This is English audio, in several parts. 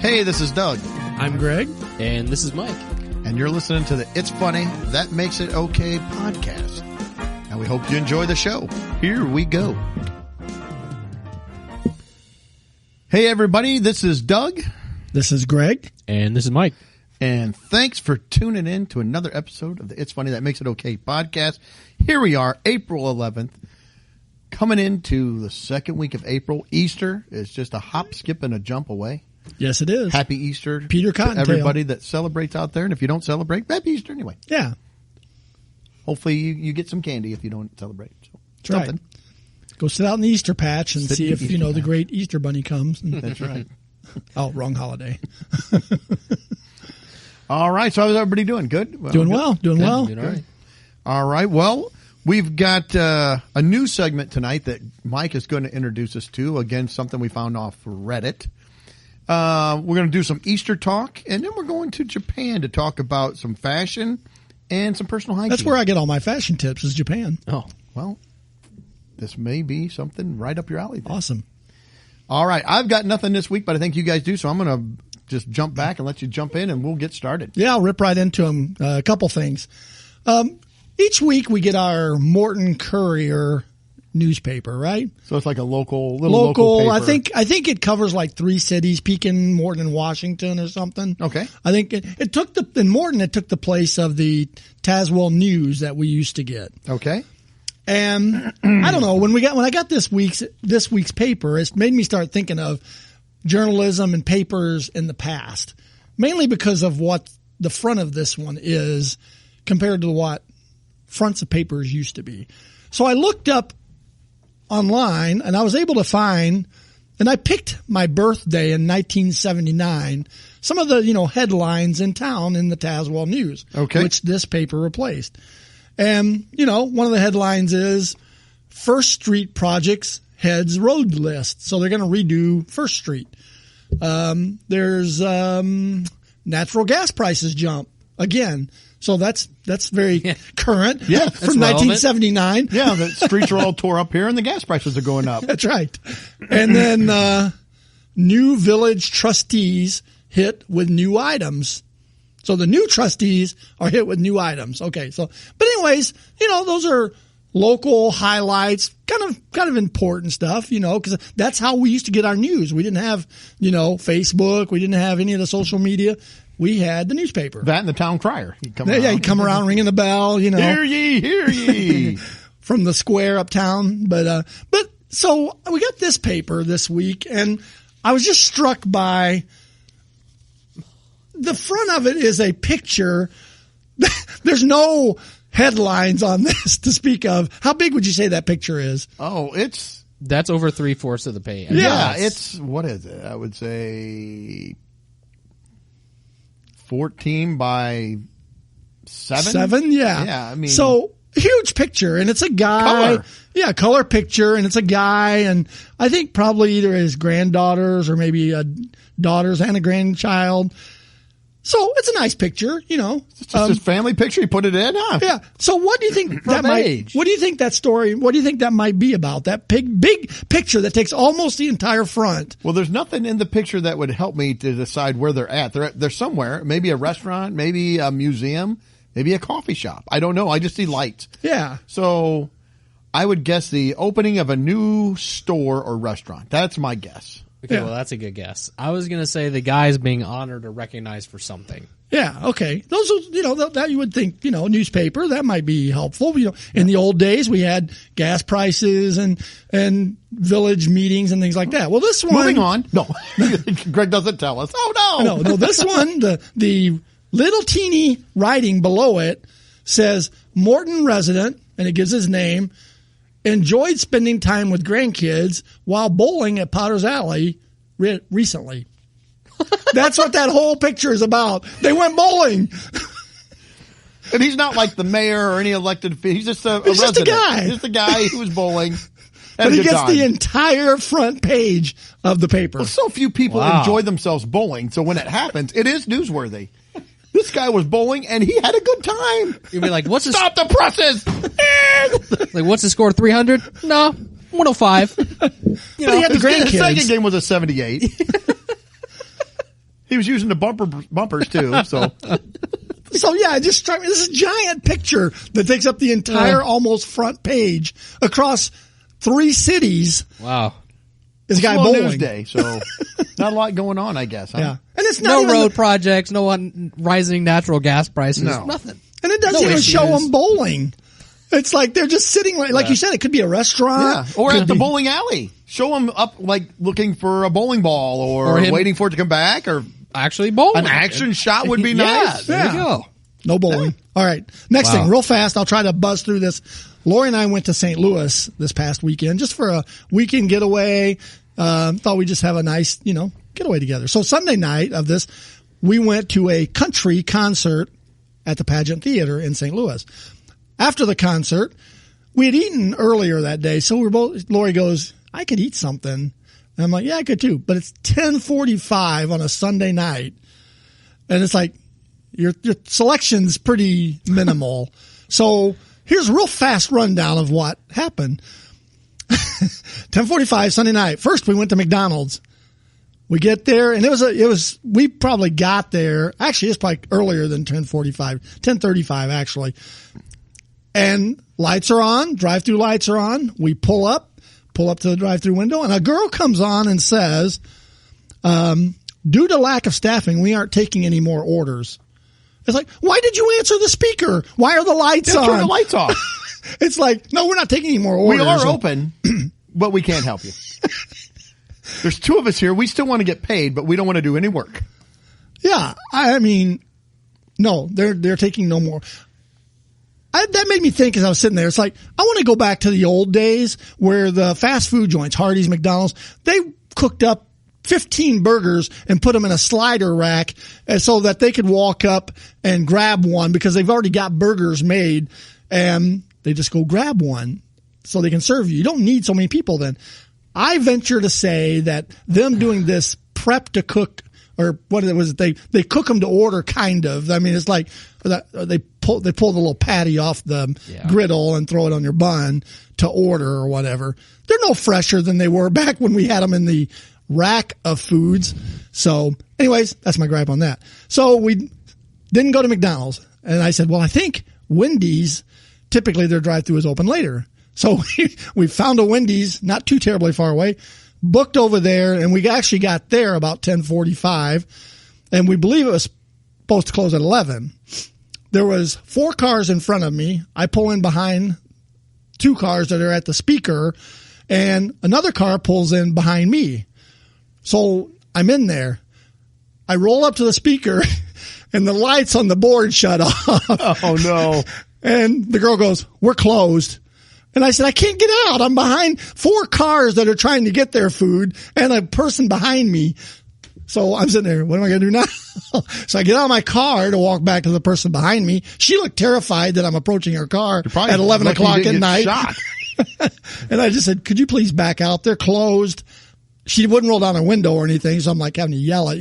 Hey, this is Doug. I'm Greg. And this is Mike. And you're listening to the It's Funny, That Makes It Okay podcast. And we hope you enjoy the show. Here we go. Hey, everybody. This is Doug. This is Greg. And this is Mike. And thanks for tuning in to another episode of the It's Funny, That Makes It Okay podcast. Here we are, April 11th, coming into the second week of April. Easter is just a hop, skip, and a jump away. Yes, it is. Happy Easter Peter Cottontail. to everybody that celebrates out there. And if you don't celebrate, happy Easter anyway. Yeah. Hopefully you get some candy if you don't celebrate. So, That's right. Go sit out in the Easter patch and see if, the great Easter bunny comes. That's right. Oh, wrong holiday. All right. So how's everybody doing? Good? Doing well. Doing well. Doing all right. All right. Well, we've got a new segment tonight that Mike is going to introduce us to. Again, something we found off Reddit. We're going to do some Easter talk, and then we're going to Japan to talk about some fashion and some personal hygiene. That's where I get all my fashion tips, is Japan. Oh, well, this may be something right up your alley then. Awesome. All right. I've got nothing this week, but I think you guys do, so I'm going to just jump back and let you jump in, and we'll get started. Yeah, I'll rip right into them. A couple things. Each week we get our Morton Courier newspaper, right? So it's like a local paper. I think it covers like 3 cities: Pekin, Morton, and Washington, or something. Okay. I think it took in Morton. It took the place of the Tazewell News that we used to get. Okay. And I don't know, when I got this week's paper, it's made me start thinking of journalism and papers in the past, mainly because of what the front of this one is compared to what fronts of papers used to be. So I looked up online and I was able to find, and I picked my birthday in 1979, some of the, headlines in town in the Tazewell News, okay, which this paper replaced. And, one of the headlines is First Street Projects Heads Road List. So they're going to redo First Street. There's natural gas prices jump again. So that's very current. Yeah, from 1979. Yeah, the streets are all tore up here and the gas prices are going up. That's right. And then new village trustees hit with new items. So the new trustees are hit with new items. Okay. So, but anyways, those are local highlights, kind of important stuff, because that's how we used to get our news. We didn't have, Facebook. We didn't have any of the social media. We had the newspaper. That and the town crier. He'd come around ringing the bell, Hear ye, hear ye. From the square uptown. But so we got this paper this week, and I was just struck by the front of it is a picture. There's no headlines on this to speak of. How big would you say that picture is? Oh, that's over 3/4 of the page. Yeah, it's what is it? I would say 14 by 7. 7, yeah. Yeah, I mean, so huge picture, and it's a guy. Color. Yeah, color picture, and it's a guy, and I think probably either his granddaughters or maybe daughters and a grandchild. So it's a nice picture, It's just his family picture. He put it in. Huh? Yeah. So what do you think what do you think that might be about? That big picture that takes almost the entire front. Well, there's nothing in the picture that would help me to decide where they're at. They're somewhere, maybe a restaurant, maybe a museum, maybe a coffee shop. I don't know. I just see lights. Yeah. So I would guess the opening of a new store or restaurant. That's my guess. Okay, well, that's a good guess. I was going to say the guy's being honored or recognized for something. Yeah, okay. Those are, that you would think, newspaper, that might be helpful. In the old days, we had gas prices and village meetings and things like that. Well, this one. Moving on. No, Greg doesn't tell us. Oh, no. No, this one, the little teeny writing below it says Morton resident, and it gives his name, enjoyed spending time with grandkids while bowling at Potter's Alley recently. That's what that whole picture is about. They went bowling. And he's not like the mayor or any elected official. He's just a resident. Just a guy. He's just a guy who was bowling. But he gets the entire front page of the paper. Well, so few people enjoy themselves bowling, so when it happens, it is newsworthy. This guy was bowling, and he had a good time. You'd be like, Stop the presses! Like, what's the score, 300? No, 105. But he had the grandkids. His second game was a 78. He was using the bumpers too. So yeah, just try me. This is a giant picture that takes up the entire almost front page across 3 cities. Wow. This guy Slow bowling. news day, so not a lot going on, I guess. Huh? Yeah, and it's not No road projects, no rising natural gas prices, nothing. And it doesn't even show them bowling. It's like they're just sitting like you said. It could be a restaurant, or at the bowling alley. Show them up like looking for a bowling ball, or waiting for it to come back, or actually bowling. An action shot would be nice. There you go. No bowling. All right. Next thing, real fast. I'll try to buzz through this. Lori and I went to St. Louis this past weekend just for a weekend getaway. Thought we'd just have a nice, getaway together. So Sunday night of this, we went to a country concert at the Pageant Theater in St. Louis. After the concert, we had eaten earlier that day. So Lori goes, I could eat something. And I'm like, yeah, I could too. But it's 10:45 on a Sunday night. And it's like, your selection's pretty minimal. So here's a real fast rundown of what happened. 10:45 Sunday night. First, we went to McDonald's. We get there, and we probably got there. Actually, it's probably earlier than 10:45, 10:35 actually. And lights are on, drive-through lights are on. We pull up to the drive-through window, and a girl comes on and says, due to lack of staffing, we aren't taking any more orders. It's like, why did you answer the speaker? Why are the lights on? Turn the lights off. It's like, no, we're not taking any more orders. We are open, but we can't help you. There's 2 of us here. We still want to get paid, but we don't want to do any work. Yeah. I mean, no, they're taking no more. That made me think as I was sitting there, it's like, I want to go back to the old days where the fast food joints, Hardee's, McDonald's, they cooked up 15 burgers and put them in a slider rack so that they could walk up and grab one because they've already got burgers made and they just go grab one so they can serve you. You don't need so many people then. I venture to say that them doing this prep to cook, or what it was, they cook them to order kind of. I mean, it's like they pull the little patty off the griddle and throw it on your bun to order or whatever. They're no fresher than they were back when we had them in the rack of foods. So anyways, that's my gripe on that. So we didn't go to McDonald's, and I said, well, I think Wendy's, typically their drive-thru is open later. So we found a Wendy's not too terribly far away, booked over there, and we actually got there about 10:45, and we believe it was supposed to close at 11. There was 4 cars in front of me. I pull in behind 2 cars that are at the speaker, and another car pulls in behind me. So I'm in there. I roll up to the speaker, and the lights on the board shut off. Oh, no. And the girl goes, we're closed. And I said, I can't get out. I'm behind 4 cars that are trying to get their food and a person behind me. So I'm sitting there. What am I going to do now? So I get out of my car to walk back to the person behind me. She looked terrified that I'm approaching her car at 11 o'clock at night. And I just said, could you please back out? They're closed. She wouldn't roll down her window or anything. So I'm like having to yell at,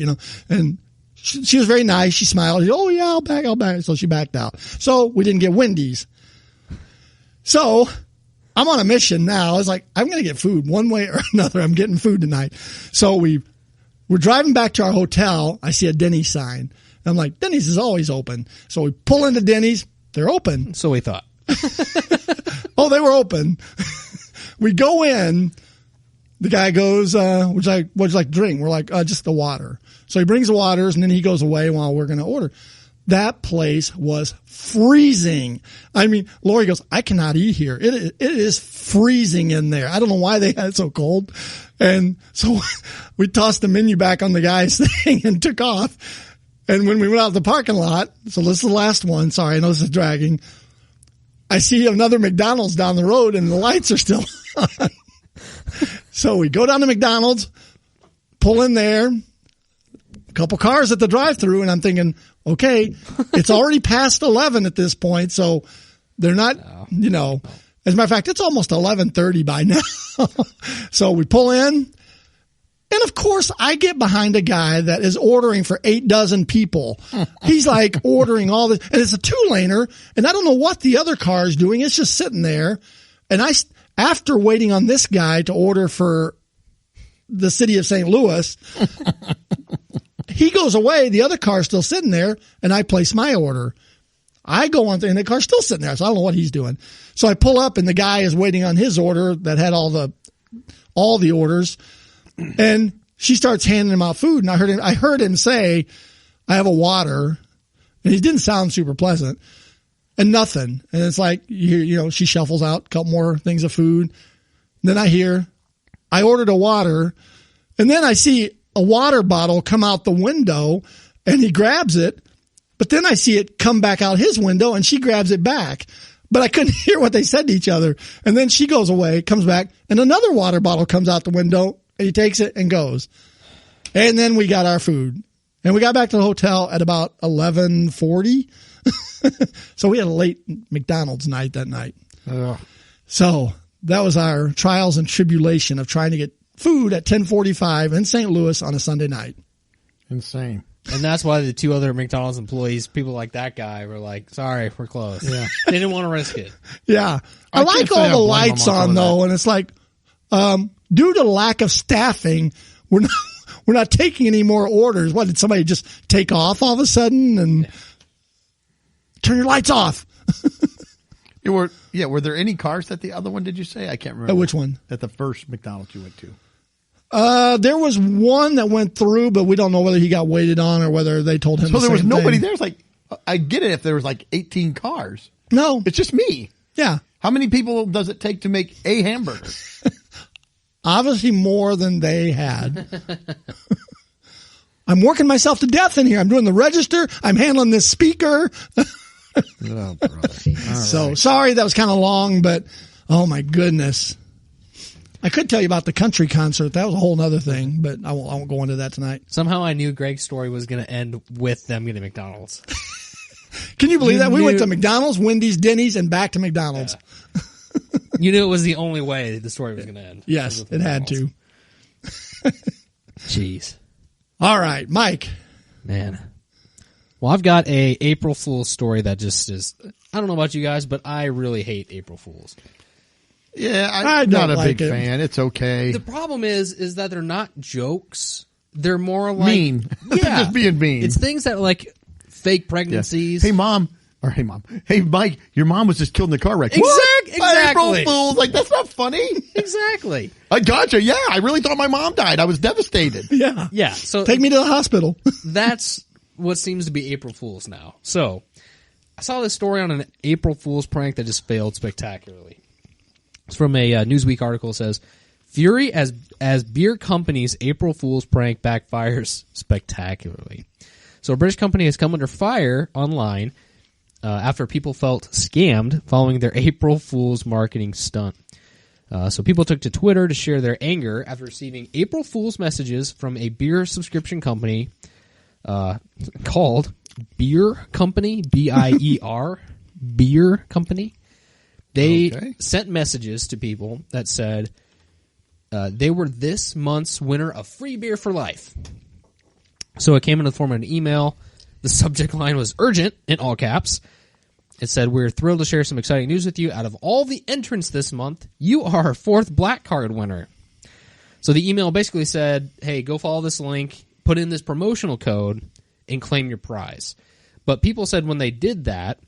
and she was very nice. She smiled. Oh yeah, I'll back. So she backed out. So we didn't get Wendy's. So I'm on a mission now. It's like, I'm going to get food one way or another. I'm getting food tonight. So we're driving back to our hotel. I see a Denny's sign. I'm like, Denny's is always open. So we pull into Denny's. They're open. So we thought. Oh, they were open. We go in. The guy goes, what'd you like to drink? We're like, just the water. So he brings the waters and then he goes away while we're going to order. That place was freezing. I mean, Lori goes, I cannot eat here. It is freezing in there. I don't know why they had it so cold. And so we tossed the menu back on the guy's thing and took off. And when we went out the parking lot, so this is the last one. Sorry, I know this is dragging. I see another McDonald's down the road and the lights are still on. So we go down to McDonald's, pull in there, a couple cars at the drive-thru, and I'm thinking, okay, it's already past 11 at this point, so they're not, as a matter of fact, it's almost 11:30 by now. So we pull in, and of course I get behind a guy that is ordering for 8 dozen people. He's like ordering all this, and it's a 2-laner, and I don't know what the other car is doing. It's just sitting there, and after waiting on this guy to order for the city of St. Louis, he goes away. The other car's still sitting there, and I place my order. I go on, and the car's still sitting there, so I don't know what he's doing. So I pull up, and the guy is waiting on his order that had all the orders, and she starts handing him out food. And I heard him say, "I have a water," and he didn't sound super pleasant, and nothing. And it's like she shuffles out a couple more things of food. And then I ordered a water, and then I see a water bottle come out the window, and he grabs it. But then I see it come back out his window, and she grabs it back. But I couldn't hear what they said to each other. And then she goes away, comes back, and another water bottle comes out the window, and he takes it and goes. And then we got our food. And we got back to the hotel at about 11:40. So we had a late McDonald's night that night. So that was our trials and tribulation of trying to get food at 10:45 in St. Louis on a Sunday night. Insane. And that's why the two other McDonald's employees, people like that guy, were like, sorry, we're closed. Yeah. They didn't want to risk it. Yeah. I like all the lights on, though, and it's like, due to lack of staffing, we're not taking any more orders. What, did somebody just take off all of a sudden and turn your lights off? Were there any cars at the other one, did you say? I can't remember. Which one? At the first McDonald's you went to. There was one that went through, but we don't know whether he got waited on or whether they told him. So there was nobody thing. there. It's like, I get it if there was like 18 cars. No. It's just me. Yeah. How many people does it take to make a hamburger? Obviously more than they had. I'm working myself to death in here. I'm doing the register. I'm handling this speaker. Oh, brother. So sorry that was kind of long, but oh my goodness. I could tell you about the country concert. That was a whole other thing, but I won't go into that tonight. Somehow I knew Greg's story was going to end with them getting McDonald's. Can you believe that? We went to McDonald's, Wendy's, Denny's, and back to McDonald's. Yeah. You knew it was the only way the story was going to end. Yes, it had to. Jeez. All right, Mike. Man. Well, I've got a April Fool's story that just is, I don't know about you guys, but I really hate April Fools. Yeah, I'm not a big fan. It's okay. The problem is that they're not jokes. They're more like mean. Yeah, just being mean. It's things that like fake pregnancies. Yeah. Hey mom, hey Mike, your mom was just killed in the car wreck. Exactly. April Fools. Like that's not funny. Exactly. I gotcha. Yeah, I really thought my mom died. I was devastated. Yeah. Yeah. So take me to the hospital. That's what seems to be April Fools now. So I saw this story on an April Fool's prank that just failed spectacularly. It's from a Newsweek article. It says, "Fury as beer company's April Fool's prank backfires spectacularly." So a British company has come under fire online after people felt scammed following their April Fool's marketing stunt. So people took to Twitter to share their anger after receiving April Fool's messages from a beer subscription company called Beer Company, B-I-E-R, Beer Company. They sent messages to people that said they were this month's winner of free beer for life. So it came in the form of an email. The subject line was urgent in all caps. It said, "We're thrilled to share some exciting news with you. Out of all the entrants this month, you are our 4th black card winner." So the email basically said, hey, go follow this link, put in this promotional code, and claim your prize. But people said when they did that,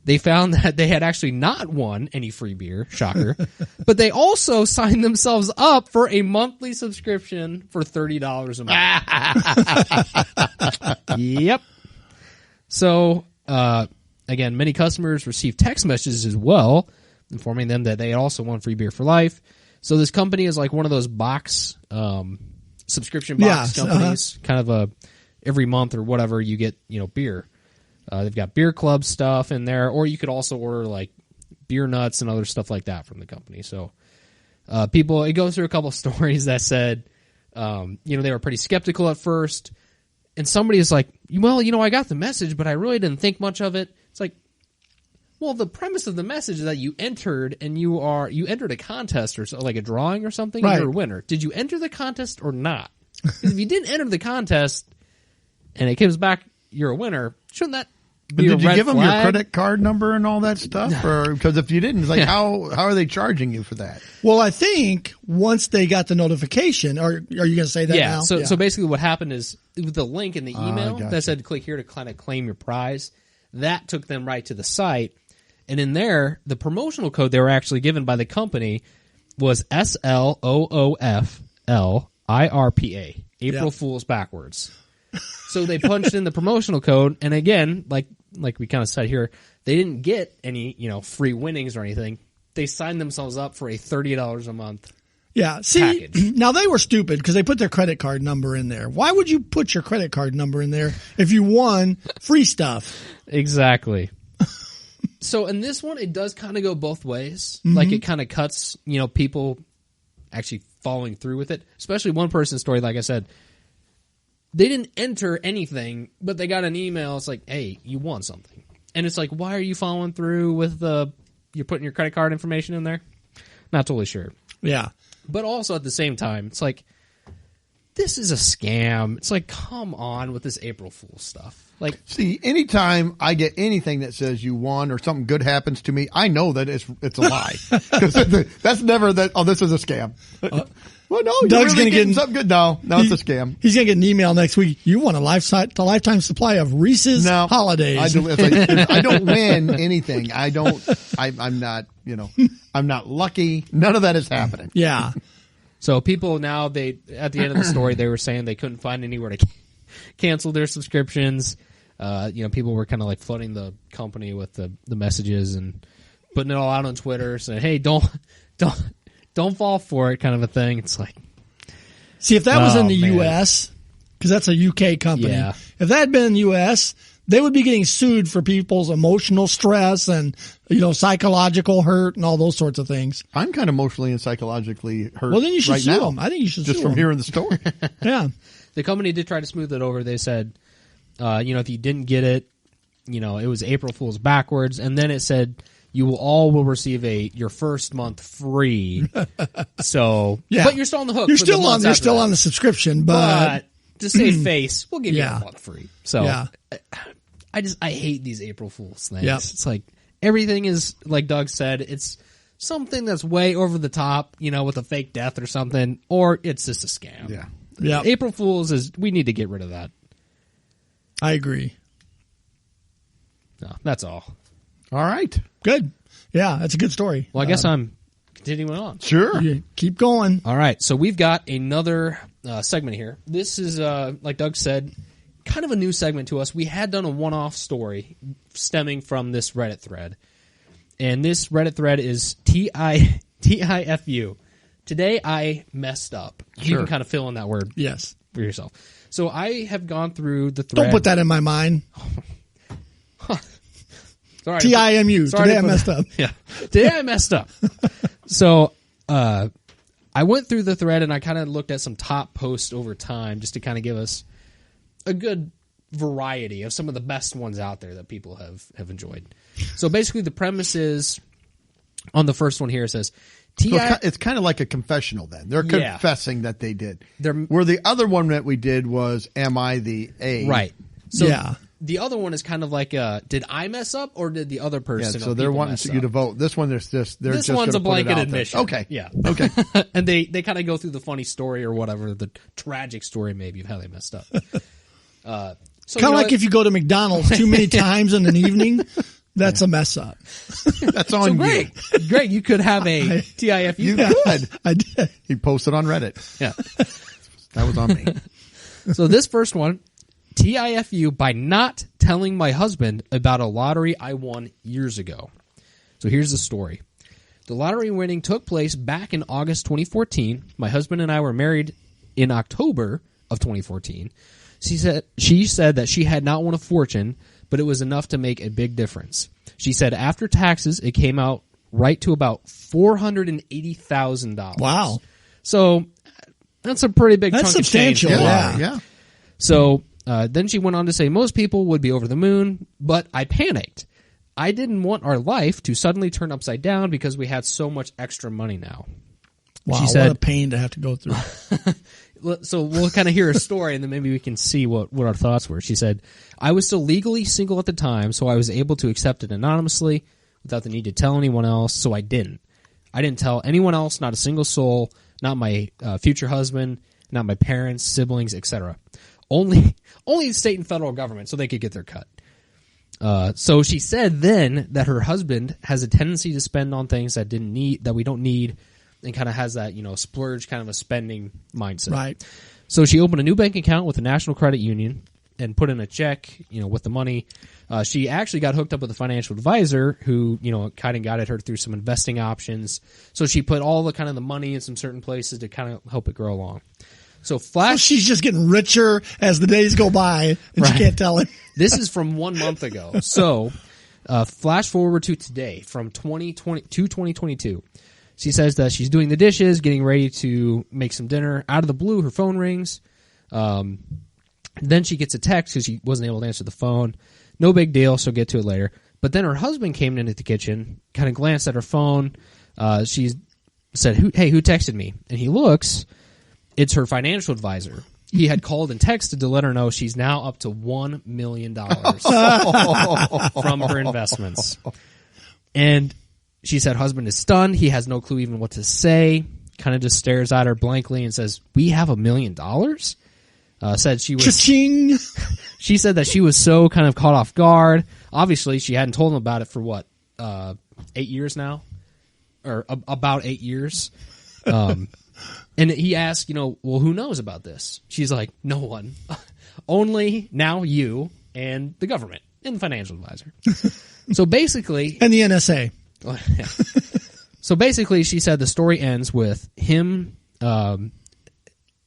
they found that they had actually not won any free beer, shocker, but they also signed themselves up for a monthly subscription for $30 a month. Yep. So, again, many customers received text messages as well, informing them that they had also won free beer for life. So this company is like one of those box, subscription box companies, kind of every month or whatever you get, beer. They've got beer club stuff in there, or you could also order like beer nuts and other stuff like that from the company. So, it goes through a couple of stories that said, they were pretty skeptical at first, and somebody is like, well, I got the message, but I really didn't think much of it. It's like, well, the premise of the message is that you entered and you entered a contest or so, like a drawing or something, right. And you're a winner. Did you enter the contest or not? Because if you didn't enter the contest and it comes back, you're a winner, shouldn't that But did you give them your credit card number and all that stuff? Or because if you didn't, it's like how are they charging you for that? Well, I think once they got the notification, or are you going to say that now? So basically what happened is with the link in the email that said click here to kind of claim your prize, that took them right to the site. And in there, the promotional code they were actually given by the company was SLOOFLIRPA, April Fool's backwards. So they punched in the promotional code, and again, like we kind of said here, they didn't get any, free winnings or anything. They signed themselves up for a $30 a month package. Now they were stupid because they put their credit card number in there. Why would you put your credit card number in there if you won free stuff? Exactly. So in this one, it does kind of go both ways. Mm-hmm. Like it kind of cuts, people actually following through with it. Especially one person's story, like I said, they didn't enter anything, but they got an email. It's like, hey, you won something. And it's like, why are you following through with you're putting your credit card information in there? Not totally sure. Yeah. But also at the same time, it's like, this is a scam. It's like, come on with this April Fool's stuff. Like, see, anytime I get anything that says you won or something good happens to me, I know that it's a lie. That's never that. Oh, this is a scam. Well, no, Doug's really going to get something good. No, it's a scam. He's going to get an email next week. You won a lifetime supply of Reese's holidays. I don't win anything. I'm not. I'm not lucky. None of that is happening. Yeah. So people now, at the end of the story, they were saying they couldn't find anywhere to cancel their subscriptions. People were kind of like flooding the company with the messages and putting it all out on Twitter, saying, "Hey, don't fall for it," kind of a thing. It's like, see, if that was in the U.S., because that's a UK company. Yeah. If that had been in the U.S., they would be getting sued for people's emotional stress and, psychological hurt and all those sorts of things. I'm kind of emotionally and psychologically hurt. Well, then you should right sue now, them. I think you should just sue from them. hearing the story. Yeah. The company did try to smooth it over. They said, if you didn't get it, it was April Fool's backwards. And then it said, you will receive your first month free. So, but you're still on the hook. You're still on the subscription, but to save face, we'll give you a month free. So, I hate these April Fool's things. Yep. It's like everything is, like Doug said, it's something that's way over the top, with a fake death or something, or it's just a scam. Yeah. Yeah. April Fool's we need to get rid of that. I agree. No, that's all. All right. Good. Yeah, that's a good story. Well, I guess I'm continuing on. Sure. Keep going. All right. So we've got another segment here. This is, like Doug said, kind of a new segment to us. We had done a one-off story stemming from this Reddit thread. And this Reddit thread is TIFU. Today I messed up. Sure. You can kind of fill in that word Yes. for yourself. So I have gone through the thread. Don't put that in my mind. Sorry. TIMU. Today I messed up. Yeah. Today I messed up. So I went through the thread and I kind of looked at some top posts over time just to kind of give us a good variety of some of the best ones out there that people have enjoyed. So basically the premise is, on the first one here, it says, it's kind of like a confessional then. They're confessing that they did. Where the other one that we did was, am I the A? Right. So the other one is kind of like, did I mess up or did the other person? Yeah, so they're wanting you to vote. This one, this one's a blanket admission. Okay. Yeah. Okay. And they kind of go through the funny story or whatever, the tragic story maybe of how they messed up. So kind of like if you go to McDonald's too many times in an evening, that's a mess up. That's on you. Greg, you could have a TIFU. You could. I did. He posted on Reddit. Yeah. That was on me. So this first one, TIFU by not telling my husband about a lottery I won years ago. So here's the story. The lottery winning took place back in August 2014. My husband and I were married in October of 2014. She said that she had not won a fortune, but it was enough to make a big difference. She said after taxes, it came out right to about $480,000. Wow. So that's a pretty big chunk of change. Yeah. So then she went on to say most people would be over the moon, but I panicked. I didn't want our life to suddenly turn upside down because we had so much extra money now. Wow, She said, what a pain to have to go through. so we'll kind of hear a story, and then maybe we can see what our thoughts were. She said, I was still legally single at the time, so I was able to accept it anonymously without the need to tell anyone else, so I didn't. I didn't tell anyone else, not a single soul, not my future husband, not my parents, siblings, etc. Only the state and federal government, so they could get their cut. So she said then that her husband has a tendency to spend on things that we don't need, and kind of has that, splurge kind of a spending mindset. Right. So she opened a new bank account with the National Credit Union and put in a check, with the money. She actually got hooked up with a financial advisor who, kind of guided her through some investing options. So she put all the money in some certain places to kind of help it grow along. So she's just getting richer as the days go by, and she can't tell it. This is from 1 month ago. So flash forward to today, from 2020 to 2022. She says that she's doing the dishes, getting ready to make some dinner. Out of the blue, her phone rings. Then she gets a text because she wasn't able to answer the phone. No big deal, she'll get to it later. But then her husband came into the kitchen, kind of glanced at her phone. She said, hey, who texted me? And he looks. It's her financial advisor. He had called and texted to let her know she's now up to $1 million from her investments. And she said husband is stunned. He has no clue even what to say. Kind of just stares at her blankly and says, we have $1 million? Said she was. Cha-ching! She said that she was so kind of caught off guard. Obviously, she hadn't told him about it for 8 years now? Or about 8 years. And he asked, well, who knows about this? She's like, no one. Only now you and the government and the financial advisor. So basically... And the NSA. Yeah. So basically, she said the story ends with him...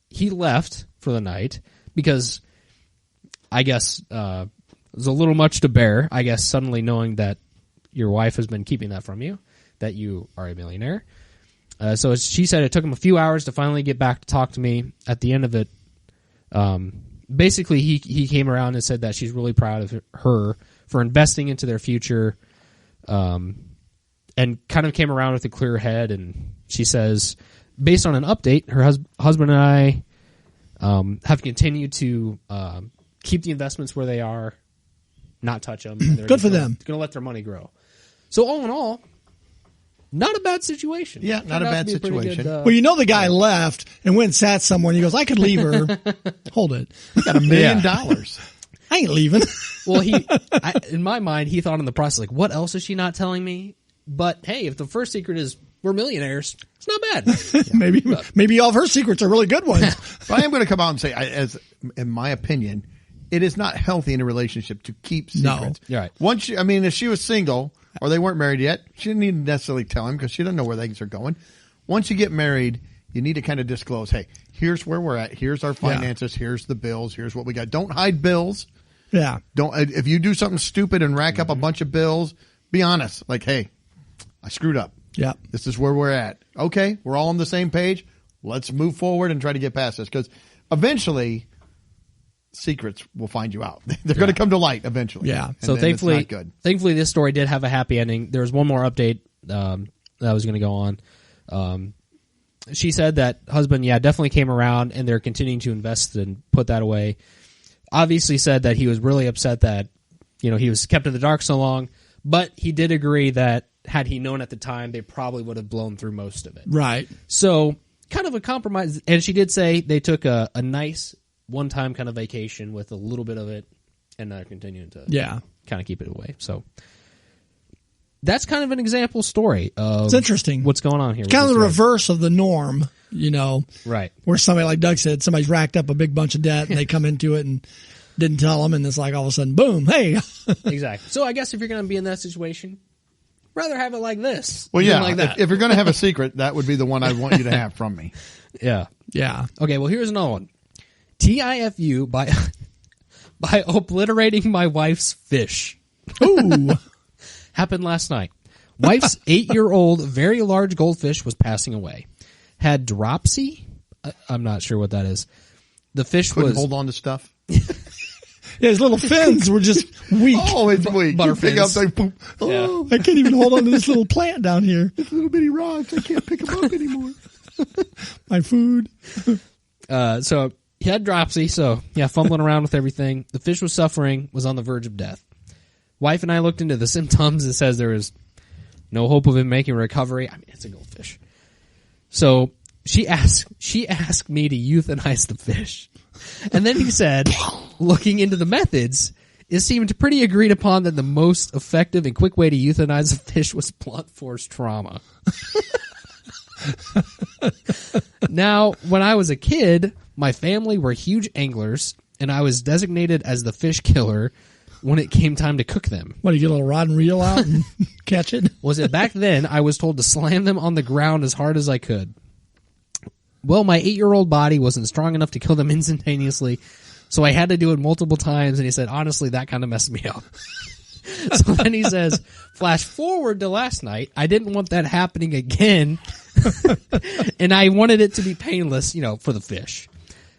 he left for the night because I guess it was a little much to bear, I guess, suddenly knowing that your wife has been keeping that from you, that you are a millionaire. So she said it took him a few hours to finally get back to talk to me. At the end of it, basically he came around and said that she's really proud of her for investing into their future, and kind of came around with a clear head. And she says, based on an update, her husband and I have continued to keep the investments where they are, not touch them. Good for them. Going to let their money grow. So all in all, not a bad situation. Yeah, not a bad situation. Good, well, the guy left and went and sat somewhere, and he goes, I could leave her. Hold it. He got $1 million. I ain't leaving. Well, in my mind, he thought in the process, like, what else is she not telling me? But, hey, if the first secret is we're millionaires, it's not bad. Maybe all of her secrets are really good ones. But I am going to come out and say, as in my opinion, it is not healthy in a relationship to keep secrets. No. Right. If she was single or they weren't married yet, she didn't need to necessarily tell him because she doesn't know where things are going. Once you get married, you need to kind of disclose, hey, here's where we're at. Here's our finances. Yeah. Here's the bills. Here's what we got. Don't hide bills. Yeah. If you do something stupid and rack up a bunch of bills, be honest. Like, hey, I screwed up. Yeah. This is where we're at. Okay, we're all on the same page. Let's move forward and try to get past this because eventually secrets will find you out. They're going to come to light eventually. Yeah. And so thankfully this story did have a happy ending. There was one more update that was going to go on. She said that husband, definitely came around and they're continuing to invest and put that away. Obviously said that he was really upset that, he was kept in the dark so long, but he did agree that had he known at the time, they probably would have blown through most of it. Right. So kind of a compromise. And she did say they took a nice one-time kind of vacation with a little bit of it, and they're continuing to kind of keep it away. So that's kind of an example story of it's interesting. What's going on here. It's kind of the reverse of the norm, Right. Where somebody, like Doug said, somebody's racked up a big bunch of debt, and they come into it and didn't tell them, and it's like all of a sudden, boom, hey. Exactly. So I guess if you're going to be in that situation, rather have it like this. Well, yeah. Like that. If you're going to have a secret, that would be the one I want you to have from me. Yeah. Yeah. Okay, well, here's another one. TIFU by obliterating my wife's fish. Ooh. Happened last night. Wife's 8-year-old very large goldfish was passing away. Had dropsy? I'm not sure what that is. The fish couldn't was... hold on to stuff. Yeah, his little fins were just weak. Oh, it's weak. Butter You pick fins. up, like, boom. Oh, I can't even hold on to this little plant down here. it's little bitty rocks. I can't pick them up anymore. My food. So he had dropsy, so yeah, fumbling around with everything. The fish was suffering, was on the verge of death. Wife and I looked into the symptoms. It says there was no hope of him making a recovery. I mean, it's a goldfish. So she asked me to euthanize the fish. And then he said, looking into the methods, it seemed pretty agreed upon that the most effective and quick way to euthanize a fish was blunt force trauma. Now, when I was a kid, my family were huge anglers, and I was designated as the fish killer when it came time to cook them. What, do you get a little rod and reel out and catch it? Was it back then I was told to slam them on the ground as hard as I could. Well, my 8-year-old body wasn't strong enough to kill them instantaneously, so I had to do it multiple times, and he said, honestly, that kind of messed me up. So then he says, flash forward to last night, I didn't want that happening again, and I wanted it to be painless, for the fish.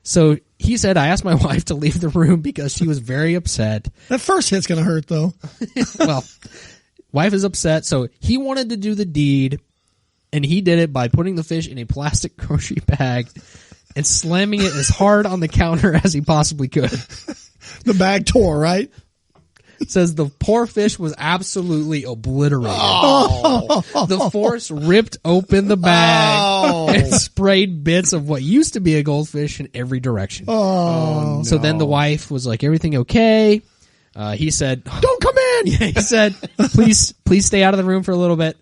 So he said, I asked my wife to leave the room because she was very upset. That first hit's going to hurt, though. Well, wife is upset, so he wanted to do the deed, and he did it by putting the fish in a plastic grocery bag and slamming it as hard on the counter as he possibly could. The bag tore, right? It says the poor fish was absolutely obliterated. Oh. The force ripped open the bag and sprayed bits of what used to be a goldfish in every direction. Oh, so then the wife was like, everything okay? He said, don't come in. Yeah, he said, please stay out of the room for a little bit.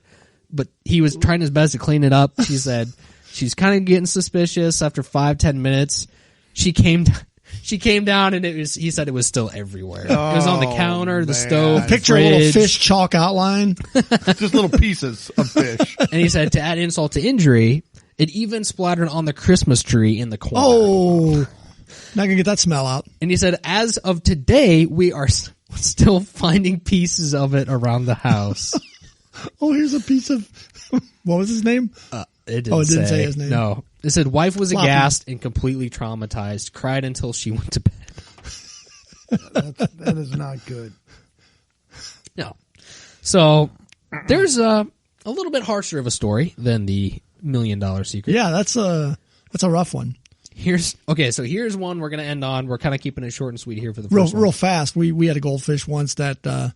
But he was trying his best to clean it up. She said she's kind of getting suspicious after 5-10 minutes. She came down and he said it was still everywhere. It was on the counter, the stove, picture fridge. a little fish chalk outline. Just little pieces of fish. And he said to add insult to injury, it even splattered on the Christmas tree in the corner. Oh, not gonna get that smell out. And he said, as of today, we are still finding pieces of it around the house. Oh, here's a piece of, what was his name? It didn't say his name. No. It said wife was Floppy. aghast and completely traumatized, cried until she went to bed. That is not good. No. So there's a little bit harsher of a story than the $1 Million Secret. Yeah, that's a rough one. Here's one we're going to end on. We're kind of keeping it short and sweet here for the first one. Real fast. We had a goldfish once that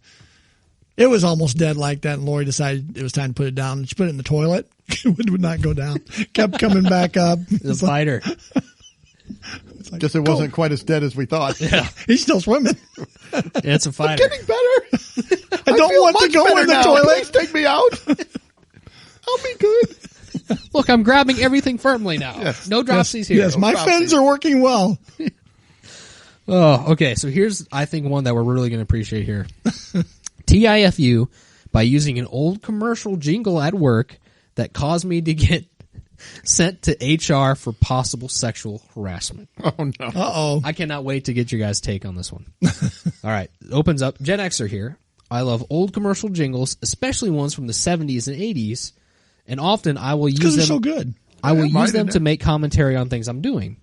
it was almost dead like that, and Lori decided it was time to put it down. She put it in the toilet. It would not go down. Kept coming back up. The fighter. Like, Guess it wasn't quite as dead as we thought. Yeah. He's still swimming. It's a fighter. Getting better. I don't feel want to much go better in the now. toilet. Please take me out. I'll be good. Look, I'm grabbing everything firmly now. Yes. No dropsies here. Yes, my dropsies. fins are working well. Oh, okay. So here's, I think, one that we're really going to appreciate here. TIFU, by using an old commercial jingle at work that caused me to get sent to HR for possible sexual harassment. Oh, no. Uh-oh. I cannot wait to get your guys' take on this one. All right. It opens up. Gen Xer here. I love old commercial jingles, especially ones from the 70s and 80s, and often I will use Because them. they're so good. I will Yeah, use them mine to make commentary on things I'm doing.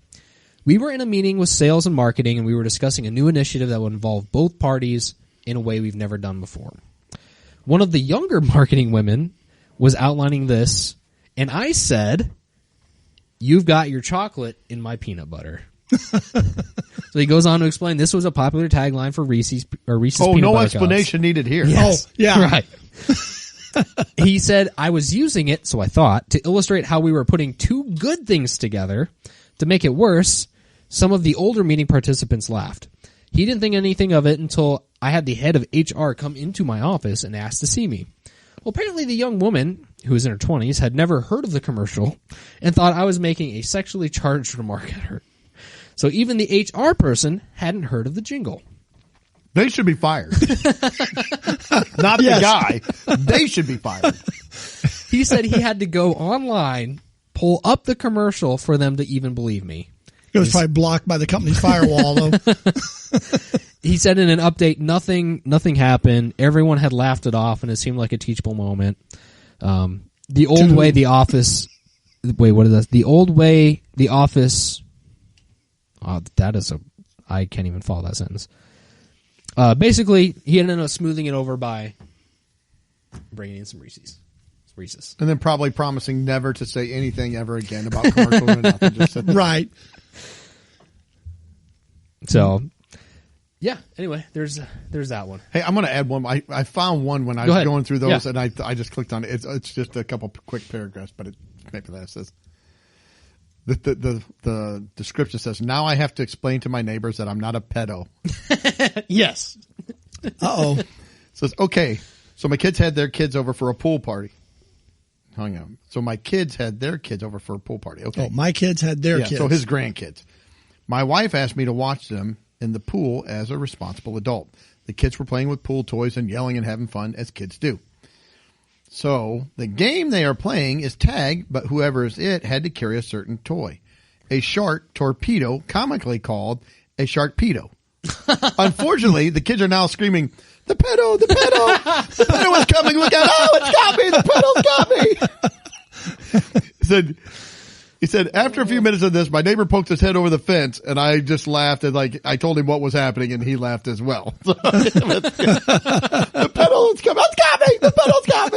We were in a meeting with sales and marketing, and we were discussing a new initiative that would involve both parties in a way we've never done before. One of the younger marketing women was outlining this, and I said, "You've got your chocolate in my peanut butter." So he goes on to explain this was a popular tagline for Reese's peanut butter no cups. explanation needed here. Yes. Oh, yeah. Right. He said, I was using it, so I thought, to illustrate how we were putting two good things together. To make it worse, some of the older meeting participants laughed. He didn't think anything of it until I had the head of HR come into my office and asked to see me. Well, apparently the young woman, who was in her 20s, had never heard of the commercial and thought I was making a sexually charged remark at her. So even the HR person hadn't heard of the jingle. They should be fired. Not the guy. They should be fired. He said he had to go online, pull up the commercial for them to even believe me. It was probably blocked by the company's firewall, though. He said in an update, nothing happened. Everyone had laughed it off, and it seemed like a teachable moment. The old way the office... Wait, what is that? The old way the office... I can't even follow that sentence. Basically, he ended up smoothing it over by bringing in some Reese's. Reese's. And then probably promising never to say anything ever again about commercials or nothing. Just sit there. Right. So, yeah. Anyway, there's that one. Hey, I'm going to add one. I found one when I Go was ahead. going through those, Yeah. and I just clicked on it. It's just a couple quick paragraphs, but maybe that says the description says, "Now I have to explain to my neighbors that I'm not a pedo." Yes. Uh-oh. It says, "Okay, so my kids had their kids over for a pool party." Hang on. So my kids had their kids over for a pool party. Okay. Oh, my kids had their kids. So his grandkids. My wife asked me to watch them in the pool as a responsible adult. The kids were playing with pool toys and yelling and having fun as kids do. So the game they are playing is tag, but whoever is it had to carry a certain toy. A shark torpedo, comically called a sharkpedo. Unfortunately, the kids are now screaming, "The pedo, the pedo, the pedo is coming, look out, oh, it's got me, the pedo's got me." He said, after a few minutes of this, my neighbor poked his head over the fence, and I just laughed, and I told him what was happening, and he laughed as well. The pedal is coming. It's got me. The pedal's got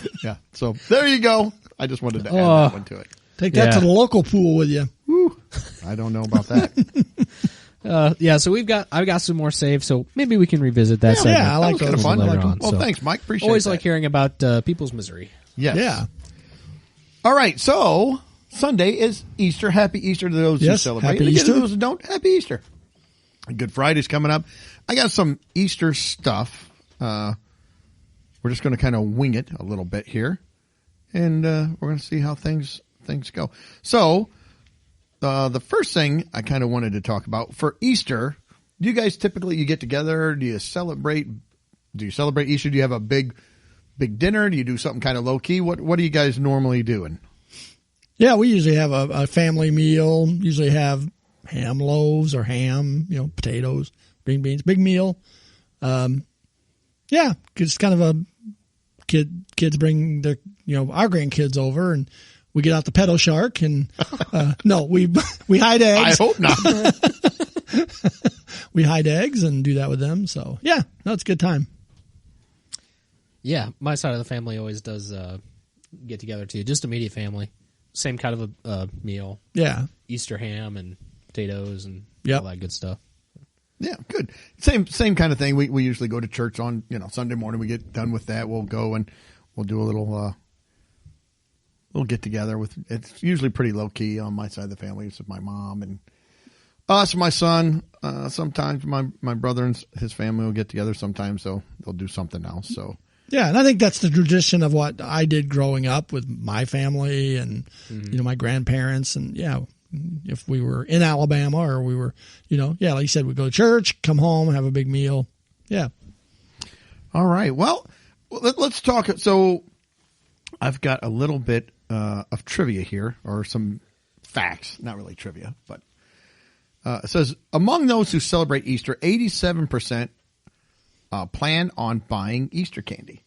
me. Yeah. So there you go. I just wanted to add that one to it. Take that to the local pool with you. Whew. I don't know about that. Yeah. So I've got some more saved, so maybe we can revisit that. segment. I like That was those. kind of fun. Later on, Well, so. thanks, Mike. Appreciate Always that. like hearing about people's misery. Yes. Yeah. All right. So Sunday is Easter. Happy Easter to those who Yes, celebrate. happy And again, Easter. to those who don't, happy Easter. Good Friday's coming up. I got some Easter stuff. We're just going to kind of wing it a little bit here, and we're going to see how things go. So, the first thing I kind of wanted to talk about for Easter, do you guys typically you get together? Do you celebrate? Do you celebrate Easter? Do you have a big dinner? Do you do something kind of low key? What are you guys normally doing? Yeah, we usually have a family meal. Usually have ham loaves or ham, potatoes, green beans, big meal. Yeah, it's kind of a kids bring their, our grandkids over and we get out the pedo shark and, no, we hide eggs. I hope not. We hide eggs and do that with them. So yeah, no, it's a good time. Yeah, my side of the family always does get together too. Just immediate family, same kind of a meal. Yeah. Easter ham and potatoes and Yep. all that good stuff. Yeah, good. Same kind of thing. We usually go to church on, Sunday morning. We get done with that. We'll go and we'll do a little get together it's usually pretty low key on my side of the family. It's with my mom and us, my son. Sometimes my brother and his family will get together sometimes, so they'll do something else. So Yeah, and I think that's the tradition of what I did growing up with my family and, my grandparents. And, yeah, if we were in Alabama or we were, like you said, we'd go to church, come home, have a big meal. Yeah. all right. Well, let's talk. So I've got a little bit of trivia here, or some facts, not really trivia, but it says among those who celebrate Easter, 87% plan on buying Easter candy.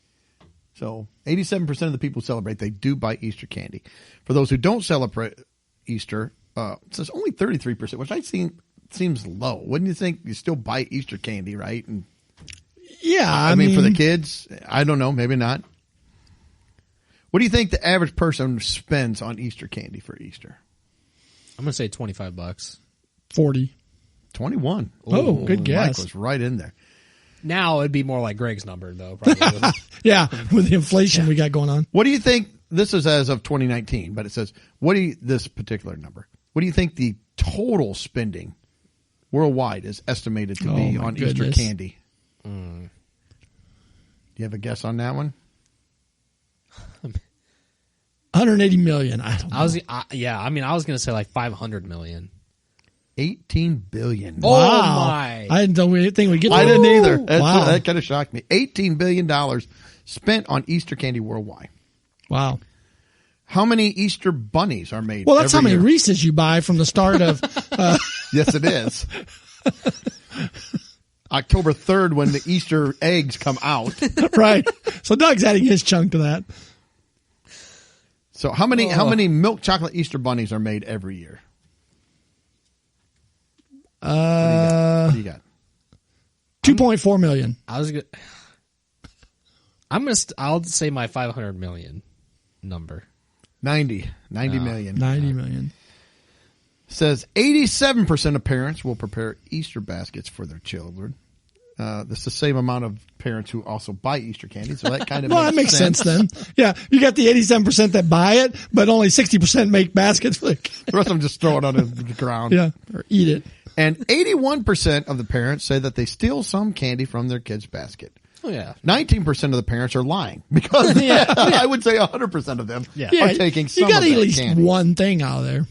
So 87% of the people who celebrate, they do buy Easter candy. For those who don't celebrate Easter, it says only 33%, which I think seems low. Wouldn't you think you still buy Easter candy, right? And Yeah. I mean, for the kids, I don't know, maybe not. What do you think the average person spends on Easter candy for Easter? I'm gonna say $25. 40. 21. Oh, good Mike guess. was right in there. Now it'd be more like Greg's number though. Probably. Yeah, with the inflation we got going on. What do you think? This is as of 2019, but it says, this particular number, what do you think the total spending worldwide is estimated to be my on goodness. Easter candy? Do you have a guess on that one? 180 million. I don't know. I was gonna say like 500 million. 18 billion. Oh my! I didn't think we'd get I that. didn't either. Wow. That kind of shocked me. $18 billion spent on Easter candy worldwide. Wow. How many Easter bunnies are made? Well, that's how every many year? Reese's you buy from the start of. Yes, it is. October 3rd when the Easter eggs come out. Right. So Doug's adding his chunk to that. So how many milk chocolate Easter bunnies are made every year? What do you got? 2.4 million. I was gonna. I'll say my 500 million number. 90 million. 90 million. Says 87% of parents will prepare Easter baskets for their children. That's the same amount of parents who also buy Easter candy, so that kind of Well, that makes sense then. Yeah, you got the 87% that buy it, but only 60% make baskets for the kids. The rest of them just throw it on the ground. Yeah, or eat it. And 81% of the parents say that they steal some candy from their kids' basket. Oh, yeah. 19% of the parents are lying because I would say 100% of them are taking some You got of at that least candy. one thing out of there.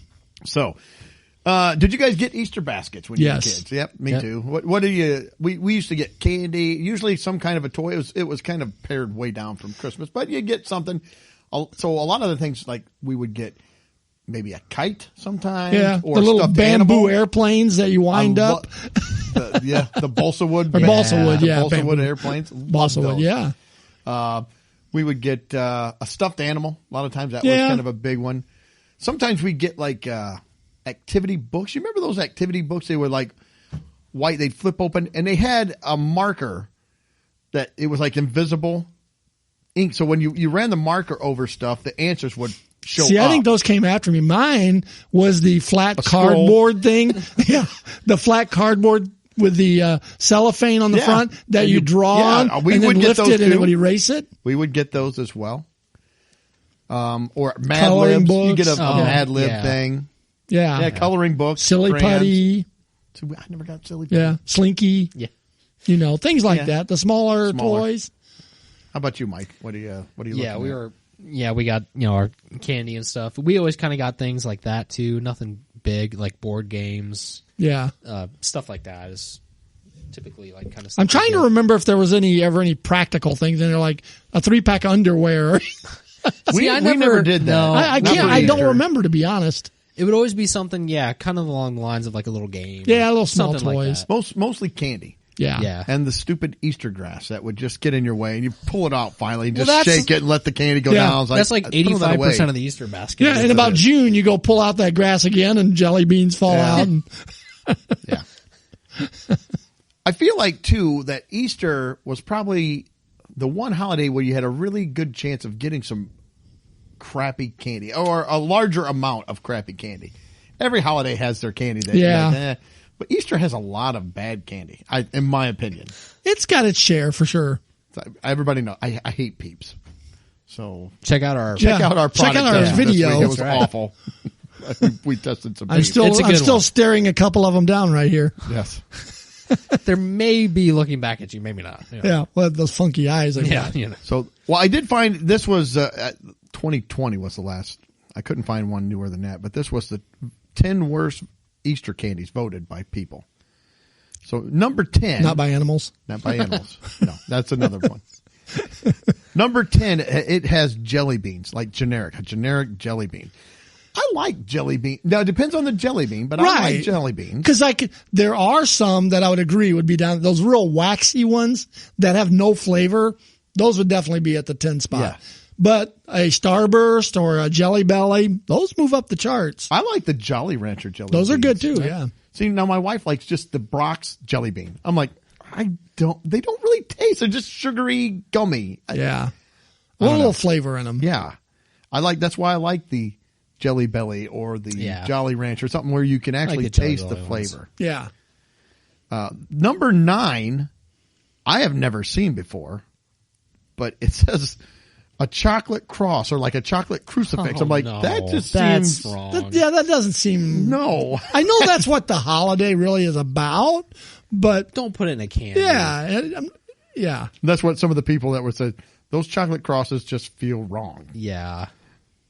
So, did you guys get Easter baskets when you were kids? Yep, me too. What do you? We used to get candy, usually some kind of a toy. It was kind of pared way down from Christmas, but you get something. So a lot of the things like we would get maybe a kite sometimes, or the little stuffed bamboo animal. airplanes that you wind up. The balsa wood, balsa wood, balsa wood airplanes, balsa wood, we would get a stuffed animal. A lot of times that was kind of a big one. Sometimes we get like activity books. You remember those activity books? They were like white. They'd flip open, and they had a marker that it was like invisible ink. So when you ran the marker over stuff, the answers would show See, up. I think those came after me. Mine was the flat cardboard thing. Yeah, the flat cardboard with the cellophane on the front that you draw on, we and would then get lift those it and too. it would erase it. We would get those as well. Or Mad Coloring Libs. books. You get a Mad Lib yeah. thing. Yeah. Coloring books. Silly crayons. putty. So I never got silly putty. Yeah. Slinky. Yeah. You know, things like that. The smaller toys. How about you, Mike? What are you looking at? We got, our candy and stuff. We always kind of got things like that too. Nothing big, like board games. Yeah. Stuff like that is typically like kind of stuff. I'm trying to remember if there was ever any practical things in there, like a 3-pack underwear. We never did that. No. I don't remember, to be honest. It would always be something, kind of along the lines of like a little game. Yeah, little small something toys. Like that. Mostly candy. Yeah. And the stupid Easter grass that would just get in your way, and you pull it out finally, and just Well, shake it and let the candy go down. That's like 85% of the Easter basket. Yeah, in about June, you go pull out that grass again, and jelly beans fall out. And Yeah. I feel like, too, that Easter was probably the one holiday where you had a really good chance of getting some crappy candy, or a larger amount of crappy candy. Every holiday has their candy that you're like, but Easter has a lot of bad candy, in my opinion. it's got its share for sure. Everybody knows I hate Peeps. So check out our Yeah. product Check out our testing this video. week. It was That's right. awful. We tested some I'm Peeps. still It's a good one. staring a couple of them down right here. Yes. There may be looking back at you, maybe not. Yeah, well, those funky eyes. I got. So, I did find this was 2020 was the last. I couldn't find one newer than that, but this was the 10 worst Easter candies voted by people. So number 10, Not by animals. not by animals. No, that's another one. Number 10, it has jelly beans, like a generic jelly bean. I like jelly bean. Now it depends on the jelly bean, but I like jelly beans. Because there are some that I would agree would be down. Those real waxy ones that have no flavor, those would definitely be at the 10 spot. Yeah. But a Starburst or a Jelly Belly, those move up the charts. I like the Jolly Rancher jelly Those beans. are good too. Yeah. See, now my wife likes just the Brock's jelly bean. I'm like, they don't really taste. They're just sugary gummy. Yeah. A little flavor in them. Yeah. That's why I like the Jelly Belly or the Jolly Rancher, something where you can actually the Jelly taste the Belly ones. flavor. Yeah. Number 9, I have never seen before, but it says a chocolate cross or like a chocolate crucifix. I'm like, that just that's seems wrong. That doesn't seem. No. I know that's what the holiday really is about, but Don't put it in a can. yeah. That's what some of the people that were said, those chocolate crosses just feel wrong. Yeah.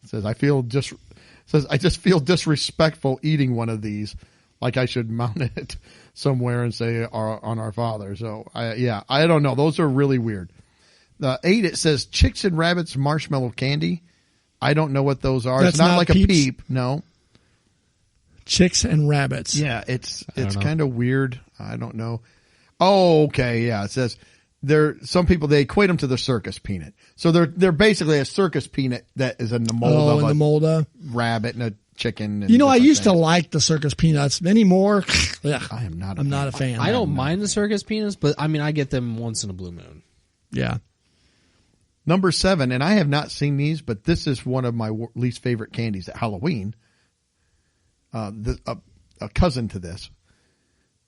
It says I just feel disrespectful eating one of these, like I should mount it somewhere and say on our Father. So I don't know. Those are really weird. 8, it says Chicks and Rabbits marshmallow candy. I don't know what those are. That's it's not not like Peeps? a peep. No. Chicks and Rabbits. Yeah, it's know. kind of weird. I don't know. Oh, okay. Yeah, it says some people, they equate them to the circus peanut. So they're basically a circus peanut that is in the mold of a rabbit and a chicken. And I used to like the circus peanuts anymore. I'm not a fan. I don't mind the circus peanuts, but I mean, I get them once in a blue moon. Yeah. Number 7, and I have not seen these, but this is one of my least favorite candies at Halloween. A cousin to this.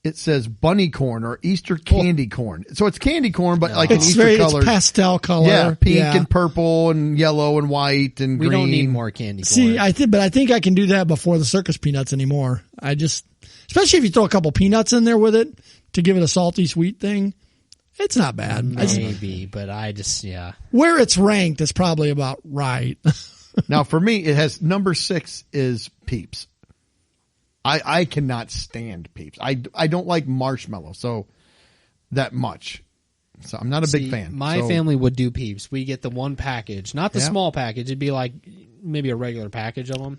It says bunny corn or Easter candy corn. So it's candy corn, but like an Easter color. It's pastel color. Yeah, pink and purple and yellow and white and green. We don't need more candy corn. See, I think I can do that before the circus peanuts anymore. Especially if you throw a couple peanuts in there with it to give it a salty sweet thing. It's not bad. Maybe, but where it's ranked is probably about right. Now, for me, it has number 6 is Peeps. I cannot stand Peeps. I don't like marshmallow so that much. So I'm not a big fan. My family would do Peeps. We get the one package, not the small package. It'd be like maybe a regular package of them.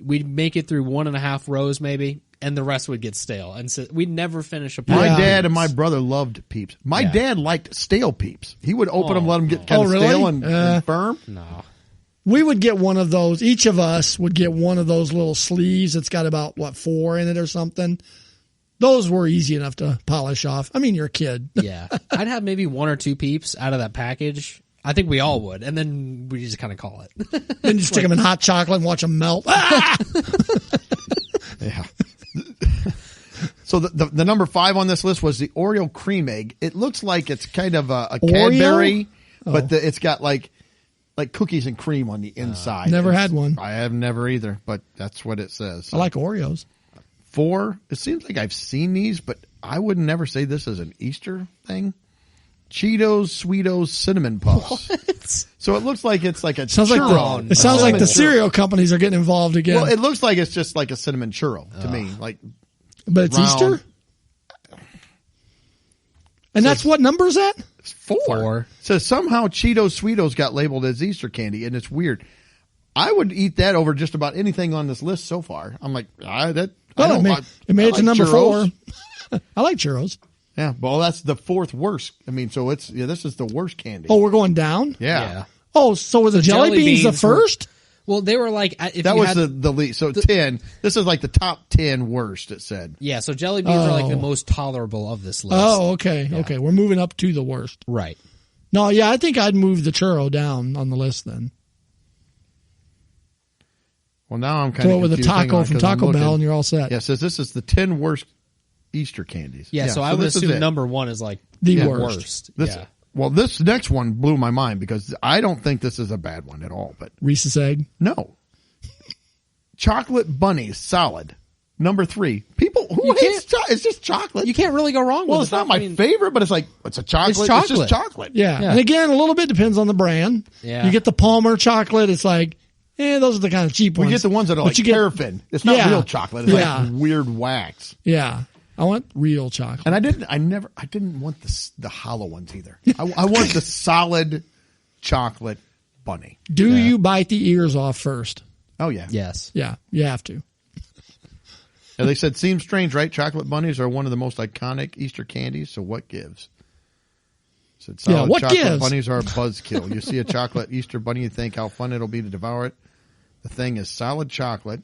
We'd make it through 1.5 rows maybe, and the rest would get stale. And so we'd never finish a package. My dad and my brother loved Peeps. My dad liked stale Peeps. He would open them, let them get kind of stale and firm. No. We would get one of those. Each of us would get one of those little sleeves. It's got about 4 in it or something. Those were easy enough to polish off. I mean, you're a kid. Yeah. I'd have maybe 1 or 2 Peeps out of that package. I think we all would. And then we just kind of call it. Then you stick them in hot chocolate and watch them melt. Ah! Yeah. So the number 5 on this list was the Oreo cream egg. It looks like it's kind of a Cadbury, but it's got like cookies and cream on the inside. Never had one. I have never either, but that's what it says. I like Oreos. 4, it seems like I've seen these, but I would never say this is an Easter thing. Cheetos, Sweetos, Cinnamon Puffs. What? So it looks like it's like a churro. It sounds like the cereal companies are getting involved again. Well, it looks like it's just like a cinnamon churro to me. But it's round. Easter? And that's what number is that? It's 4. So somehow Cheetos, Sweetos got labeled as Easter candy, and it's weird. I would eat that over just about anything on this list so far. I'm like, it made it to number churros. 4. I like churros. Yeah, well, that's the 4th worst. I mean, so this is the worst candy. Oh, we're going down? Yeah. Oh, so were the jelly beans the first? Well, they were like... That was the least. So 10. This is like the top 10 worst, it said. Yeah, so jelly beans are like the most tolerable of this list. Oh, okay. Yeah. Okay, we're moving up to the worst. Right. No, yeah, I think I'd move the churro down on the list then. Well, now I'm kind Throw of it with a taco from Taco Bell and you're all set. Yeah, it says this is the 10 worst Easter candies. Yeah, so I would assume number 1 is like the worst. Well, this next one blew my mind because I don't think this is a bad one at all. But Reese's egg? No. Chocolate bunnies, solid. Number 3. People who hates it's just chocolate. You can't really go wrong with it. Well, it's not my favorite, but it's like it's a chocolate. It's just chocolate. Yeah. And again, a little bit depends on the brand. Yeah. You get the Palmer chocolate, it's like, those are the kind of cheap ones. We get the ones that are like paraffin. It's not real chocolate. It's like weird wax. Yeah. I want real chocolate. And I didn't want the hollow ones either. I want the solid chocolate bunny. Do you bite the ears off first? Oh, yeah. Yes. Yeah, you have to. And they said, seems strange, right? Chocolate bunnies are one of the most iconic Easter candies, so what gives? Said solid what chocolate gives? bunnies are a buzzkill. You see a chocolate Easter bunny, you think how fun it'll be to devour it. The thing is solid chocolate.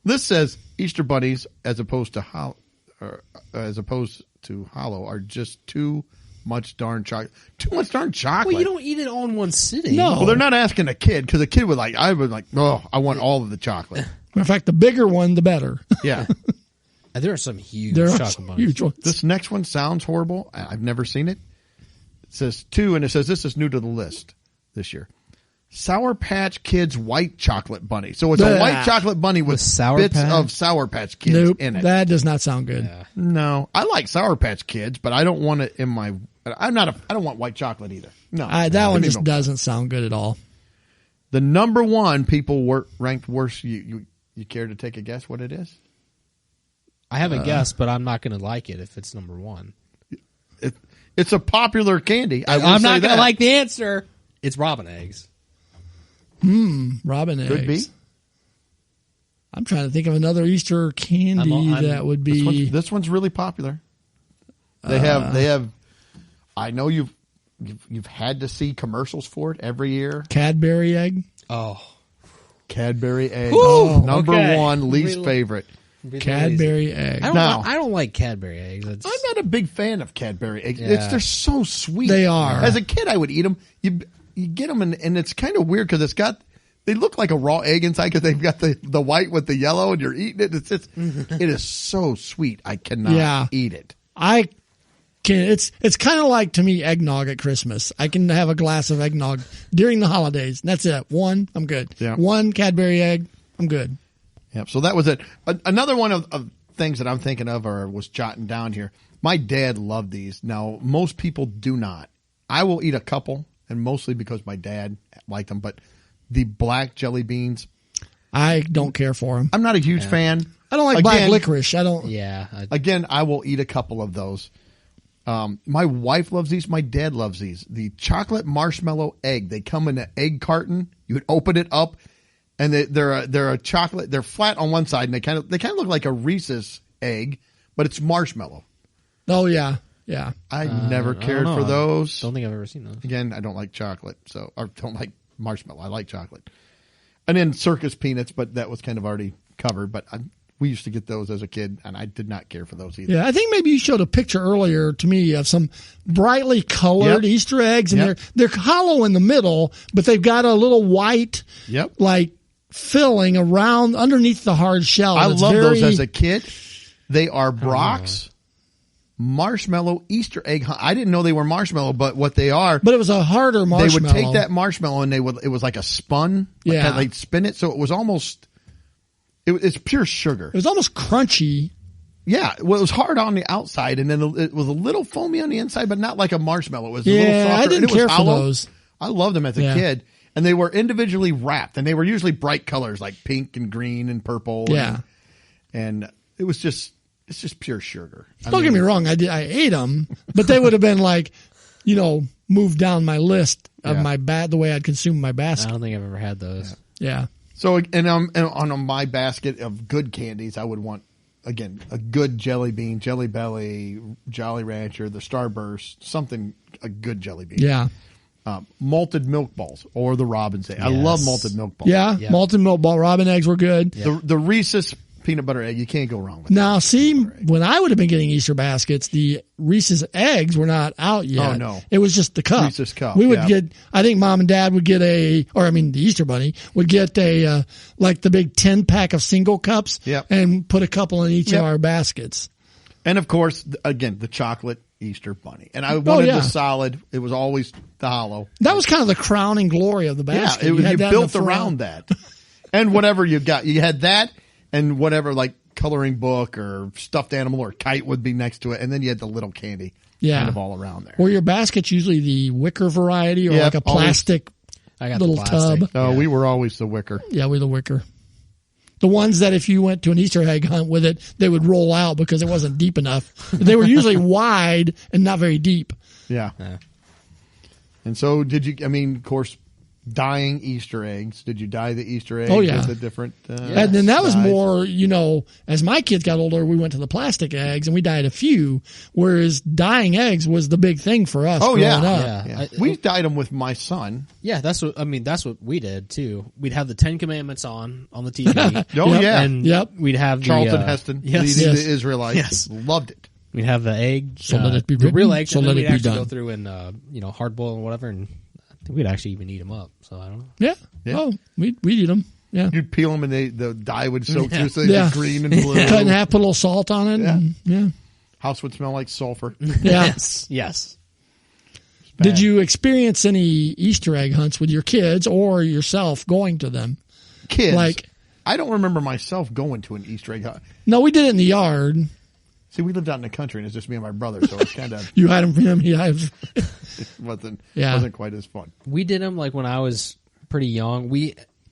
This says Easter bunnies, as opposed to hollow, are just too much darn chocolate. Too much darn chocolate. Well, you don't eat it all in one sitting. No. Well, they're not asking a kid because a kid would I want all of the chocolate. In fact, the bigger one, the better. Yeah. There are some huge chocolate bunnies. Huge ones. This next one sounds horrible. I've never seen it. It says 2, and it says this is new to the list this year. Sour Patch Kids white chocolate bunny. So it's a white chocolate bunny with bits of Sour Patch Kids in it. That does not sound good. Yeah. No, I like Sour Patch Kids, but I don't want it in my. I don't want white chocolate either. No, that one just doesn't sound good at all. The number 1 people were ranked worst. You care to take a guess what it is? I haven't guessed, but I'm not going to like it if it's number 1. It's a popular candy. I'm not going to like the answer. It's robin eggs. Robin eggs. Could be. I'm trying to think of another Easter candy that would be. This one's really popular. They have. I know you've had to see commercials for it every year. Cadbury egg. Oh, Cadbury egg. Whew, number 1 least favorite. Cadbury egg. I don't like Cadbury eggs. I'm not a big fan of Cadbury eggs. Yeah. They're so sweet. They are. As a kid, I would eat them. You get them, and it's kind of weird because they look like a raw egg inside because they've got the white with the yellow, and you're eating it. It's just, it is so sweet. I cannot eat it. I can. It's kind of like, to me, eggnog at Christmas. I can have a glass of eggnog during the holidays. And that's it. One, I'm good. Yeah. One Cadbury egg, I'm good. Yep. So that was it. Another one of things that I'm thinking of or was jotting down here. My dad loved these. Now, most people do not. I will eat a couple, and mostly because my dad liked them. But the black jelly beans, I don't care for them. I'm not a huge fan. I don't like black licorice. I don't. Yeah. Again, I will eat a couple of those. My wife loves these. My dad loves these. The chocolate marshmallow egg. They come in an egg carton. You would open it up, and they're a chocolate. They're flat on one side, and they kind of look like a Reese's egg, but it's marshmallow. Oh yeah, yeah. I never cared for those. Don't think I've ever seen those. Again, I don't like chocolate, or don't like marshmallow. I like chocolate, and then circus peanuts, but that was kind of already covered. But we used to get those as a kid, and I did not care for those either. Yeah, I think maybe you showed a picture earlier to me of some brightly colored Easter eggs, and they're hollow in the middle, but they've got a little white, like filling around underneath the hard shell. I love those as a kid. They are Brock's marshmallow Easter egg. I didn't know they were marshmallow, but what they are. But it was a harder marshmallow. They would take that marshmallow and it was like a spun. Like they'd spin it, so it was almost. It's pure sugar. It was almost crunchy. Yeah, well, it was hard on the outside, and then it was a little foamy on the inside, but not like a marshmallow. It was a little softer. I didn't care for those. I loved them as a kid, and they were individually wrapped, and they were usually bright colors like pink and green and purple. Yeah, and it was just. It's just pure sugar. Don't get me wrong. I ate them, but they would have been like, moved down my list of the way I'd consume my basket. I don't think I've ever had those. Yeah. So, and on my basket of good candies, I would want, again, a good jelly bean, Jelly Belly, Jolly Rancher, the Starburst, a good jelly bean. Yeah. Malted milk balls or the Robin's egg. I love malted milk balls. Yeah. Malted milk ball. Robin eggs were good. Yeah. The Reese's peanut butter egg, you can't go wrong with now, see, when I would have been getting Easter baskets, the Reese's eggs were not out yet. Oh, no. It was just the cup. Reese's cup. We would get, I think Mom and Dad would get the Easter Bunny would get like the big 10-pack of single cups and put a couple in each of our baskets. And of course, again, the chocolate Easter Bunny. And I wanted the solid. It was always the hollow. That was kind of the crowning glory of the basket. Yeah, you built around that. And whatever you got. You had that. And whatever, like coloring book or stuffed animal or kite would be next to it. And then you had the little candy kind of all around there. Were your baskets usually the wicker variety or like a plastic little tub? No, we were always the wicker. Yeah, we were the wicker. The ones that if you went to an Easter egg hunt with it, they would roll out because it wasn't deep enough. They were usually wide and not very deep. Yeah. And so of course, dyeing Easter eggs. Did you dye the Easter eggs? Oh, yeah. With the different and then that was more, as my kids got older, we went to the plastic eggs and we dyed a few, whereas dyeing eggs was the big thing for us growing up. Yeah. We dyed them with my son. Yeah, that's what we did too. We'd have the 10 Commandments on the TV. And we'd have Charlton Heston leading the Israelites. Yes. Loved it. We'd have the egg, so let it be the real eggs, so and then let we'd it be actually done. go through and hard boil and whatever, and I think we'd actually even eat them up. So I don't know. Yeah. Oh, we'd eat them. Yeah. You'd peel them and the dye would soak through so they'd be green and blue. Cut in half, put a little salt on it. Yeah. House would smell like sulfur. Yeah. Yes. Did you experience any Easter egg hunts with your kids or yourself going to them? Kids. I don't remember myself going to an Easter egg hunt. No, we did it in the yard. See, we lived out in the country, and it's just me and my brother, so it's kind of... You had him from him, it wasn't quite as fun. We did them, when I was pretty young.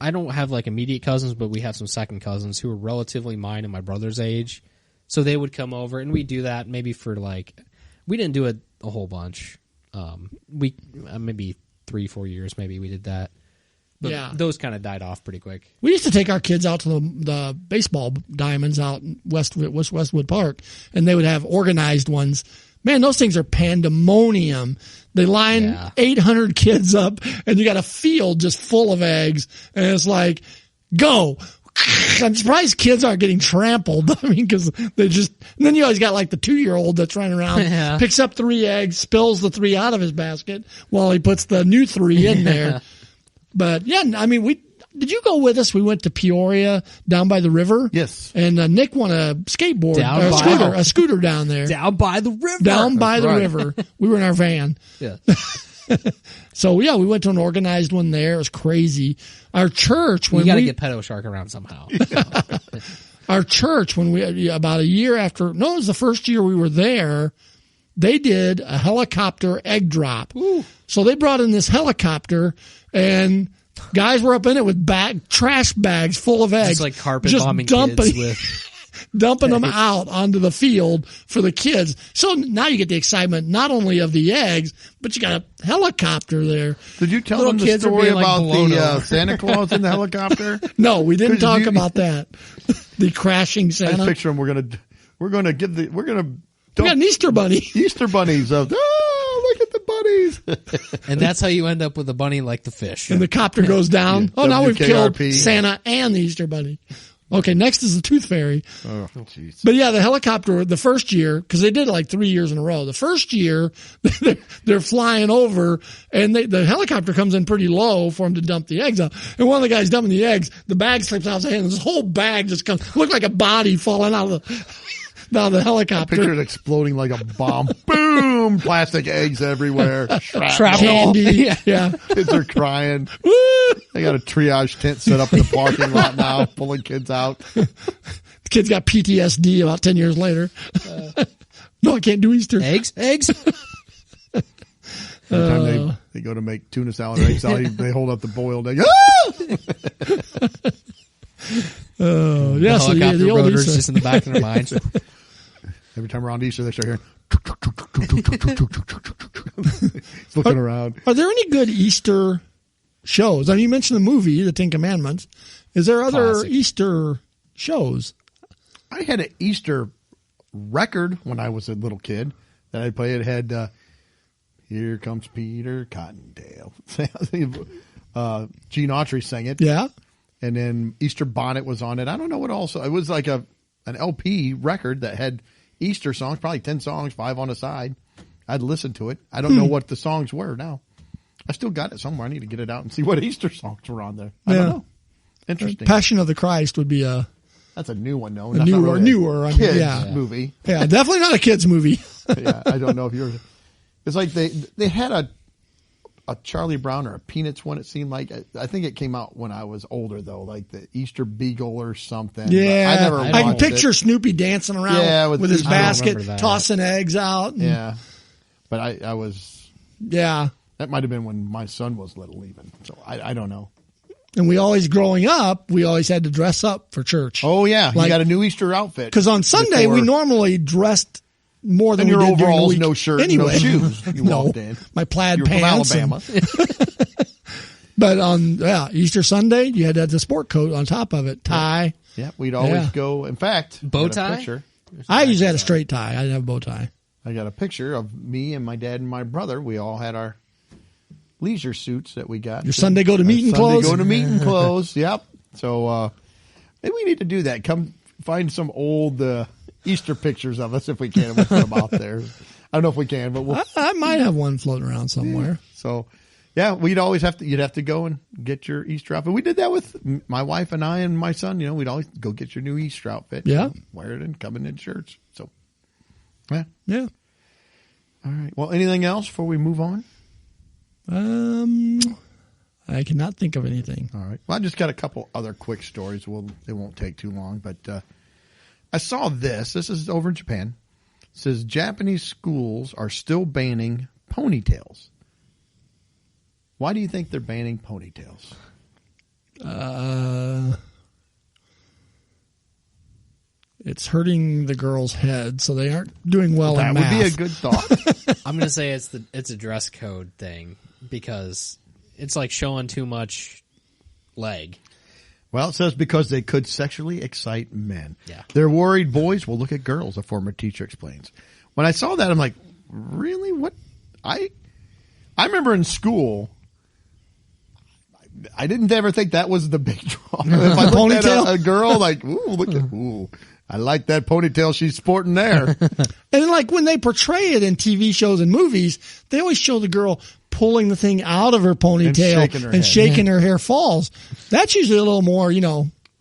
I don't have, immediate cousins, but we have some second cousins who are relatively mine and my brother's age. So they would come over, and we'd do that maybe for, we didn't do it a whole bunch. Maybe 3-4 years, maybe we did that. But those kind of died off pretty quick. We used to take our kids out to the baseball diamonds out in Westwood Park, and they would have organized ones. Man, those things are pandemonium. They line 800 kids up, and you got a field just full of eggs, and it's like, go, I'm surprised kids aren't getting trampled. I mean, because they just, and then you always got like the 2-year-old that's running around, picks up 3 eggs, spills the 3 out of his basket while he puts the new 3 in there. But yeah, I mean, did you go with us? We went to Peoria down by the river. Yes. And Nick won a skateboard, a scooter down there. Down by the river. Down by the river. We were in our van. Yeah. So yeah, we went to an organized one there. It was crazy. Our church, we got to get Pedo Shark around somehow. Our church, when we, about a year after, no, it was the first year we were there, they did a helicopter egg drop. Ooh. So they brought in this helicopter and guys were up in it with trash bags full of eggs. Just like carpet bombing kids with dumping them out onto the field for the kids. So now you get the excitement not only of the eggs, but you got a helicopter there. Did you tell them the story about the Santa Claus in the helicopter? No, we didn't talk about that. The crashing Santa. I picture them. We got an Easter bunny. Easter bunnies. Look at the bunnies. And that's how you end up with a bunny like the fish. And the copter goes down. Oh, now we've killed Santa and the Easter bunny. Okay, next is the Tooth Fairy. Oh, jeez. But yeah, the helicopter, the first year, because they did it like 3 years in a row. The first year, they're flying over, and the helicopter comes in pretty low for them to dump the eggs out. And one of the guys dumping the eggs, the bag slips out of his hand, and this whole bag just looked like a body falling out of the helicopter. I picture it exploding like a bomb. Boom! Plastic eggs everywhere. Candy. Yeah. Kids are crying. They got a triage tent set up in the parking lot now, pulling kids out. The kids got PTSD about 10 years later. No, I can't do Easter. Eggs? Every time they go to make tuna salad or egg salad, they hold up the boiled egg. Oh, yeah. The helicopter rotors just in the back of their minds. Every time around Easter, they start hearing. He's looking around. Are there any good Easter shows? I mean, you mentioned the movie, The 10 Commandments. Is there other Classic. Easter shows? I had an Easter record when I was a little kid that I played. It had Here Comes Peter Cottontail. Gene Autry sang it. Yeah. And then Easter Bonnet was on it. I don't know what also. It was like an LP record that had Easter songs, probably 10 songs, 5 on the side. I'd listen to it. I don't know what the songs were now. I still got it somewhere. I need to get it out and see what Easter songs were on there. I don't know. Interesting. Passion of the Christ would be that's a new one, though. That's newer. I mean, kids movie. Yeah, definitely not a kids movie. Yeah, I don't know if you're. It's like they had a Charlie Brown or a Peanuts one. It seemed like I think it came out when I was older though, like the Easter Beagle or something. Yeah, I can picture Snoopy dancing around with his basket, tossing eggs out. Yeah, but I was. Yeah, that might have been when my son was little, even. So I don't know. And growing up, we always had to dress up for church. Oh yeah, you got a new Easter outfit. Because on Sunday we normally dressed more than your we did during overalls, the week. no shirt, anyway. no shoes. You walked in. My plaid You're pants. from Alabama. But on Easter Sunday, you had to have the sport coat on top of it, tie. Yeah, we'd always go. In fact, bow tie. I usually had a straight tie. I didn't have a bow tie. I got a picture of me and my dad and my brother. We all had our leisure suits that we got. Your Sunday go to meeting clothes. Sunday go to meeting clothes. Yep. So maybe we need to do that. Come find some old Easter pictures of us if we can. We'll put them out there. I don't know if we can, but I might have one floating around somewhere. Yeah. So, yeah, we'd always you'd have to go and get your Easter outfit. We did that with my wife and I and my son. You know, we'd always go get your new Easter outfit. Yeah. Wear it and come in church. So, yeah. Yeah. All right. Well, anything else before we move on? I cannot think of anything. All right. Well, I just got a couple other quick stories. It won't take too long, but I saw this. This is over in Japan. It says Japanese schools are still banning ponytails. Why do you think they're banning ponytails? It's hurting the girls' head, so they aren't doing well in math. That would be a good thought. I'm going to say it's a dress code thing because it's like showing too much leg. Well, it says because they could sexually excite men. Yeah. They're worried boys will look at girls, a former teacher explains. When I saw that, I'm like, really? What? I remember in school, I didn't ever think that was the big draw. If I looked at a girl, like, ooh, ooh, I like that ponytail she's sporting there. And like when they portray it in TV shows and movies, they always show the girl pulling the thing out of her ponytail and shaking her hair falls. That's usually a little more,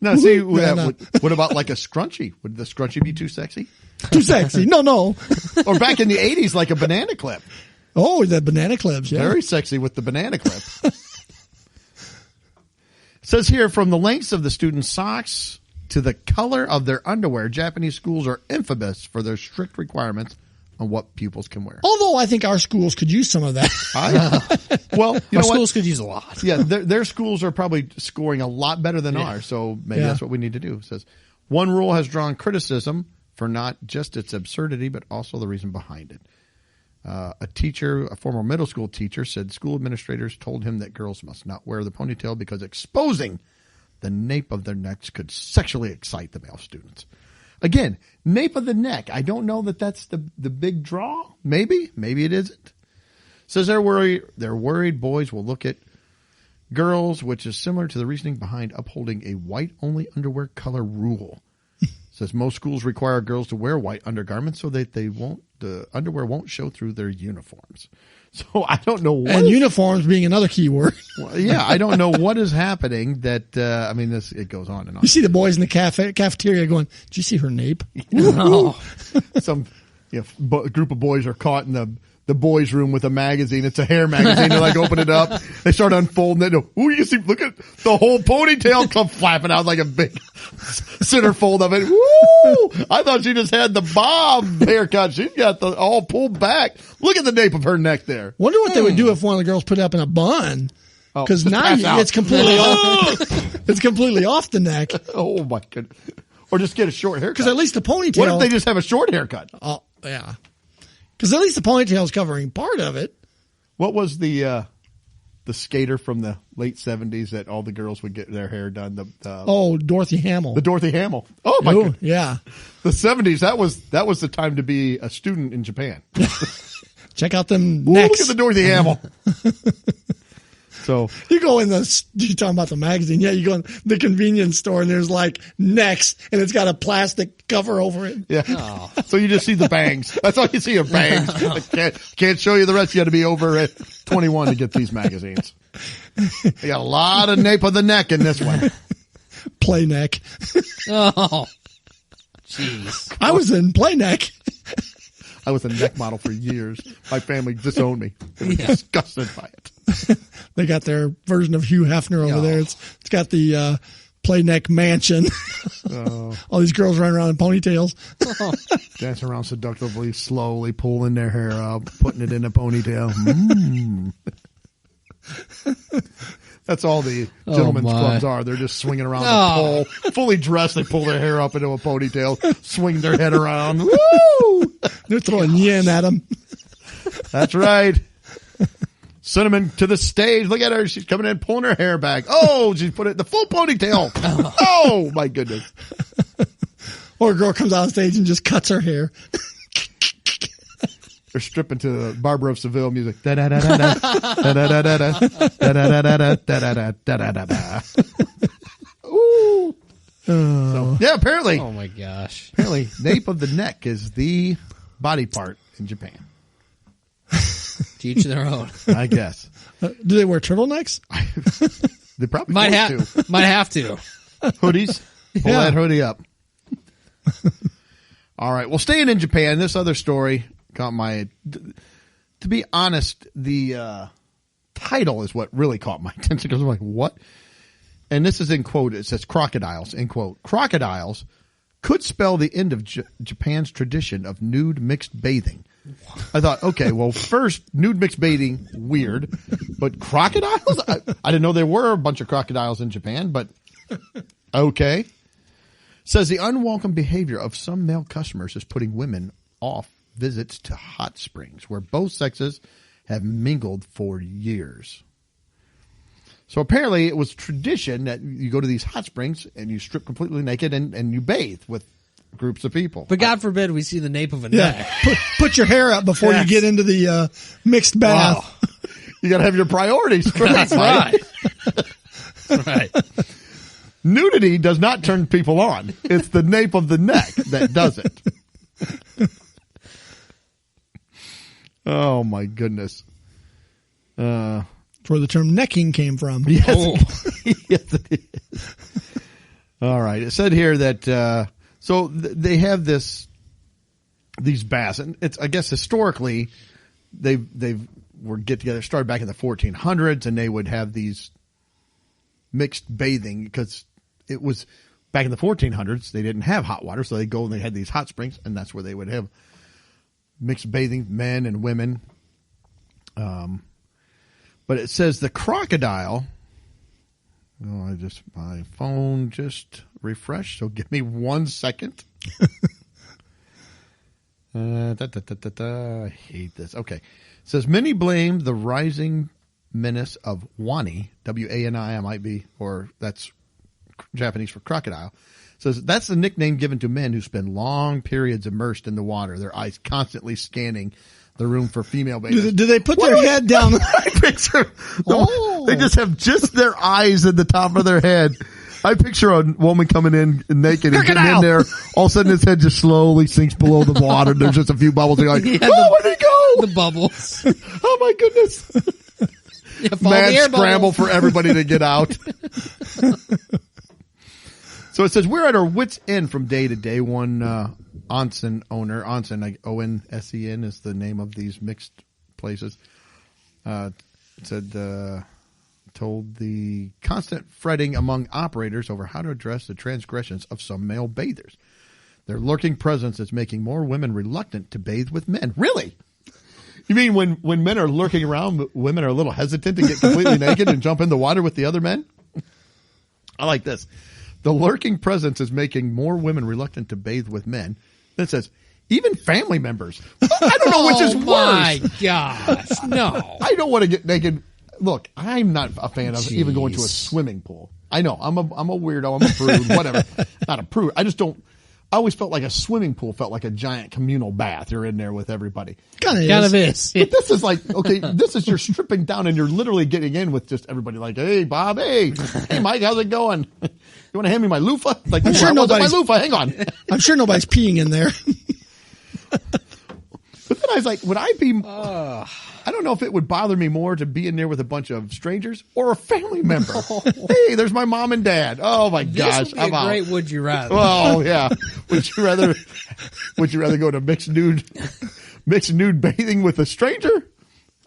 Now, see, what about like a scrunchie? Would the scrunchie be too sexy? Too sexy. No. Or back in the 80s, like a banana clip. Oh, the banana clips. Yeah. Very sexy with the banana clip. It says here, from the lengths of the students' socks to the color of their underwear, Japanese schools are infamous for their strict requirements on what pupils can wear. Although I think our schools could use some of that. Well, our schools could use a lot. Yeah, their schools are probably scoring a lot better than ours, so maybe that's what we need to do. It says, one rule has drawn criticism for not just its absurdity, but also the reason behind it. A former middle school teacher, said school administrators told him that girls must not wear the ponytail because exposing the nape of their necks could sexually excite the male students. Again, nape of the neck. I don't know that that's the big draw. Maybe it isn't. Says they're worried boys will look at girls, which is similar to the reasoning behind upholding a white-only underwear color rule. Says most schools require girls to wear white undergarments so that the underwear won't show through their uniforms. So I don't know what. And uniforms being another key word. Well, yeah, I don't know what is happening that, it goes on and on. You see the boys in the cafeteria going, did you see her nape? No. Some group of boys are caught in the boys' room with a magazine. It's a hair magazine. They like open it up. They start unfolding it. Ooh, you can see, look at the whole ponytail come flapping out like a big centerfold of it. Woo! I thought she just had the bob haircut. She's got the all pulled back. Look at the nape of her neck there. Wonder what they would do if one of the girls put it up in a bun. Because now it's completely off. It's completely off the neck. Oh my goodness. Or just get a short haircut. Because at least the ponytail. What if they just have a short haircut? Oh, yeah. Because at least the ponytail is covering part of it. What was the skater from the late 70s that all the girls would get their hair done? Dorothy Hamill. The Dorothy Hamill. Oh my God. Yeah. The 70s. That was the time to be a student in Japan. Check out them necks. Look at the Dorothy Hamill. So you go in you're talking about the magazine. Yeah, you go in the convenience store and there's like necks and it's got a plastic cover over it. Yeah. Oh. So you just see the bangs. That's all you see are bangs. I can't show you the rest. You got to be over at 21 to get these magazines. They got a lot of nape of the neck in this one. Play neck. Oh, jeez. I was in play neck. I was a neck model for years. My family disowned me. They were disgusted by it. They got their version of Hugh Hefner over there. It's got the play neck mansion. All these girls running around in ponytails. Dancing around seductively, slowly pulling their hair up, putting it in a ponytail. That's all the gentlemen's clubs are. They're just swinging around the pole, fully dressed. They pull their hair up into a ponytail, swing their head around. Woo! They're throwing yen at them. That's right. Cinnamon to the stage. Look at her. She's coming in, pulling her hair back. Oh, she's put it in the full ponytail. Oh, my goodness. Or a girl comes on stage and just cuts her hair. They're stripping to Barbara of Seville music. Da da da da da da da da da da da da da da da. Ooh. So, yeah, apparently. Oh my gosh. Apparently, nape of the neck is the body part in Japan. To each their own. I guess. Do they wear turtlenecks? They probably might have to. Hoodies. Pull that hoodie up. All right. Well, staying in Japan, this other story caught my. To be honest, the title is what really caught my attention because I'm like, what? And this is in quote. It says crocodiles, in quote. Crocodiles could spell the end of Japan's tradition of nude mixed bathing. I thought, okay, well, first, nude mixed bathing, weird. But crocodiles? I didn't know there were a bunch of crocodiles in Japan, but okay. Says the unwelcome behavior of some male customers is putting women off visits to hot springs where both sexes have mingled for years. So apparently it was tradition that you go to these hot springs and you strip completely naked and you bathe with groups of people. But God forbid we see the nape of a neck. Put your hair up before you get into the mixed bath. Wow. You got to have your priorities. That's right. Right. Nudity does not turn people on. It's the nape of the neck that does it. Oh, my goodness. That's where the term necking came from. Yes, Oh. yes, it is. All right. It said here that they have these baths, and it's, I guess, historically they were get together, started back in the 1400s, and they would have these mixed bathing because it was back in the 1400s. They didn't have hot water, so they go and they had these hot springs, and that's where they would have mixed bathing, men and women. But it says the crocodile. Oh, my phone just refreshed, so give me 1 second. I hate this. Okay. It says many blame the rising menace of wani, W-A-N-I, might be, or that's Japanese for crocodile. It says that's the nickname given to men who spend long periods immersed in the water, their eyes constantly scanning the room for female bathers. Do they put their head down? I picture they just have just their eyes at the top of their head. I picture a woman coming in naked and getting in there. All of a sudden, his head just slowly sinks below the water. There's just a few bubbles. And you're like, where'd he go? The bubbles. Oh, my goodness. Mad scramble for everybody to get out. So it says, we're at our wits' end from day to day. One onsen owner, onsen, like O-N-S-E-N is the name of these mixed places, told the constant fretting among operators over how to address the transgressions of some male bathers. Their lurking presence is making more women reluctant to bathe with men. Really? You mean when men are lurking around, women are a little hesitant to get completely naked and jump in the water with the other men? I like this. The lurking presence is making more women reluctant to bathe with men. Then it says, even family members. I don't know which is worse. Oh, my gosh. No. I don't want to get naked. Look, I'm not a fan of even going to a swimming pool. I know. I'm a weirdo. I'm a prude. Whatever. Not a prude. I just don't. I always felt like a swimming pool felt like a giant communal bath. You're in there with everybody. Kind of is. But this is like, okay, this is you're stripping down and you're literally getting in with just everybody like, hey, Bob, hey Mike, how's it going? You want to hand me my loofah? Like, I'm sure nobody's my loofah. Hang on. I'm sure nobody's peeing in there. But then I was like, would I be, I don't know if it would bother me more to be in there with a bunch of strangers or a family member. Hey, there's my mom and dad. Oh my gosh. This would be a great would you rather. Oh yeah. Would you rather go to mixed nude bathing with a stranger